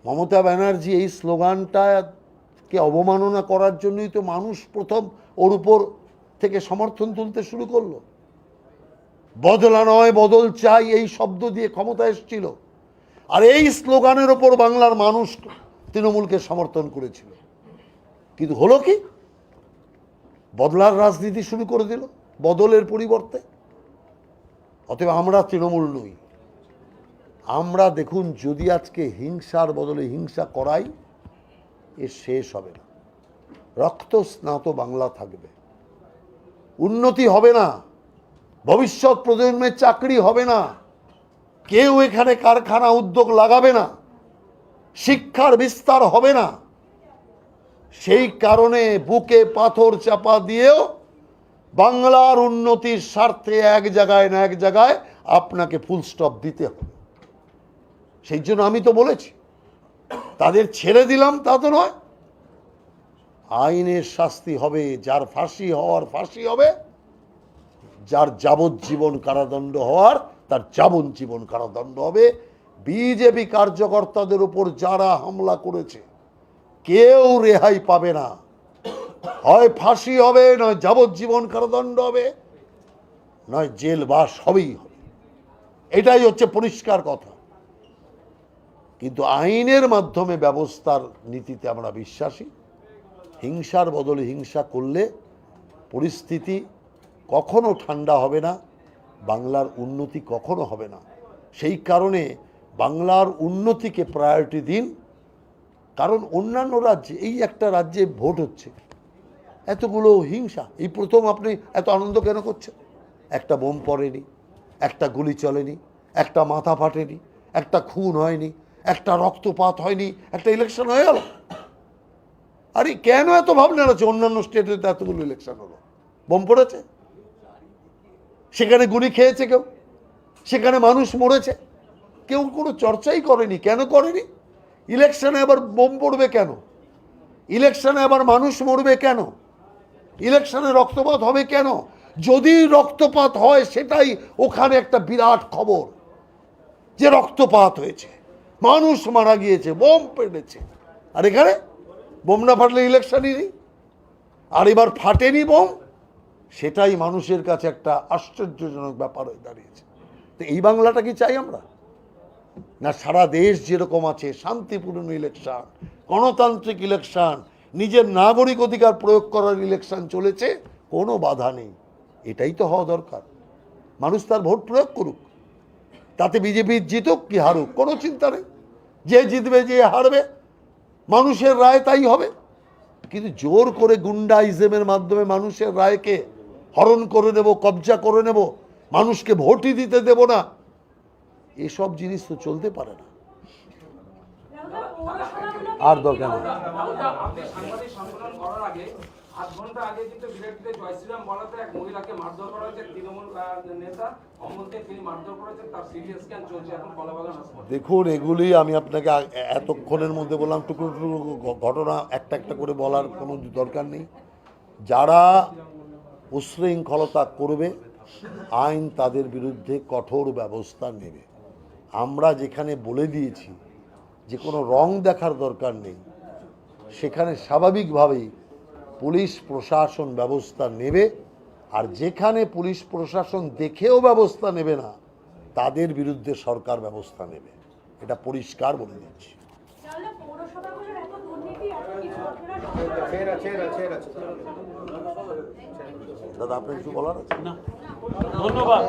মমতা ব্যানার্জি এই স্লোগানটাকে অবমাননা করার জন্যই তো মানুষ প্রথম ওর উপর থেকে সমর্থন তুলতে শুরু করলো। বদলা নয় বদল চাই, এই শব্দ দিয়ে ক্ষমতা এসেছিল। আর এই স্লোগানের ওপর বাংলার মানুষ তৃণমূলকে সমর্থন করেছিল। কিন্তু হলো কি, বদলার রাজনীতি শুরু করে দিল বদলের পরিবর্তে। অতএব আমরা তৃণমূল নই। আমরা দেখুন, যদি আজকে হিংসার বদলে হিংসা করাই, এর শেষ হবে না। রক্ত স্নাত বাংলা থাকবে, উন্নতি হবে না, ভবিষ্যৎ প্রজন্মের চাকরি হবে না, কেউ এখানে কারখানা উদ্যোগ লাগাবে না, শিক্ষার বিস্তার হবে না। সেই কারণে বুকে পাথর চাপা দিয়েও বাংলার উন্নতির স্বার্থে এক জায়গায় না এক জায়গায় আপনাকে ফুল স্টপ দিতে হবে। সেই জন্য আমি তো বলেছি, তাদের ছেড়ে দিলাম তা তো নয়, আইনের শাস্তি হবে, যার ফাঁসি হওয়ার ফাঁসি হবে, যার যাবজ্জীবন কারাদণ্ড হওয়ার তার যাবজ্জীবন কারাদণ্ড হবে। বিজেপি কার্যকর্তাদের উপর যারা হামলা করেছে কেউ রেহাই পাবে না, হয় ফাঁসি হবে, নয় যাবজ্জীবন কারাদণ্ড হবে, নয় জেলবাস হবেই হবে। এটাই হচ্ছে পরিষ্কার কথা। কিন্তু আইনের মাধ্যমে ব্যবস্থার নীতিতে আমরা বিশ্বাসী। হিংসার বদলে হিংসা করলে পরিস্থিতি কখনো ঠান্ডা হবে না, বাংলার উন্নতি কখনো হবে না। সেই কারণে বাংলার উন্নতিকে প্রায়োরিটি দিন। কারণ অন্যান্য রাজ্যে, এই একটা রাজ্যে ভোট হচ্ছে, এতগুলো হিংসা, এই প্রথম আপনি এত আনন্দ কেন করছেন? একটা বোম পড়েনি, একটা গুলি চলেনি, একটা মাথা ফাটেনি, একটা খুন হয়নি, একটা রক্তপাত হয়নি, একটা ইলেকশন হয়ে গেল। আরে কেন এত ভাবনা আছে? অন্যান্য স্টেটে তো এতগুলো ইলেকশন হলো, বোম পড়েছে, সেখানে গুলি খেয়েছে কেউ, সেখানে মানুষ মরেছে, কেউ কোনো চর্চাই করেনি। কেন করেনি? ইলেকশনে আবার বোম পড়বে কেন? ইলেকশনে আবার মানুষ মরবে কেন? ইলেকশনে রক্তপাত হবে কেন? যদি রক্তপাত হয় সেটাই ওখানে একটা বিরাট খবর যে রক্তপাত হয়েছে, মানুষ মারা গিয়েছে, বোম পেটেছে। আর এখানে বোম না ফাটলে ইলেকশনই নেই। আর এবার ফাটেনি বোম, সেটাই মানুষের কাছে একটা আশ্চর্যজনক ব্যাপার হয়ে দাঁড়িয়েছে। তো এই বাংলাটা কি চাই আমরা? না সারা দেশ যেরকম আছে শান্তিপূর্ণ ইলেকশন, গণতান্ত্রিক ইলেকশন, নিজের নাগরিক অধিকার প্রয়োগ করার ইলেকশন চলেছে, কোনো বাধা নেই। এটাই তো হওয়া দরকার। মানুষ তার ভোট প্রয়োগ করুক, তাতে বিজেপি জিতুক কি হারুক কোনো চিন্তা নেই। যে জিতবে যে হারবে মানুষের রায় তাই হবে। কিন্তু জোর করে গুন্ডাইজমের মাধ্যমে মানুষের রায়কে হরণ করে নেব, কবজা করে নেব, মানুষকে ভোটই দিতে দেব না, এসব জিনিস তো চলতে পারে না। আর দরকার নেই। আপনি সাংবাদিক সম্মেলন করার আগে 8 ঘন্টা আগে কিন্তু বিরাটিতে জয় শ্রীরাম বলাতে এক মহিলাকে মারধর করা হয়েছে, তৃণমূল নেতা অমলকে তিনি মারধর করেছেন, তার সিটি স্ক্যান চলছে এখন কলাবাগান হাসপাতালে। দেখুন, এগুলি আমি আপনাকে এতক্ষণের মধ্যে বললাম, টুকরো টুকরো ঘটনা একটা একটা করে বলার কোনো দরকার নেই। যারা উশৃঙ্খলতা করবে আইন তাদের বিরুদ্ধে কঠোর ব্যবস্থা নেবে। আমরা যেখানে বলে দিয়েছি যে কোনো রং দেখার দরকার নেই, সেখানে স্বাভাবিকভাবেই পুলিশ প্রশাসন ব্যবস্থা নেবে। আর যেখানে পুলিশ প্রশাসন দেখেও ব্যবস্থা নেবে না, তাদের বিরুদ্ধে সরকার ব্যবস্থা নেবে। এটা পরিষ্কার বলে দিচ্ছি। তাহলে পৌরসভাগুলোর এত দুর্নীতি, এত কিছু আপনারা দাদা আপনার কিছু বলার আছে? না, ধন্যবাদ।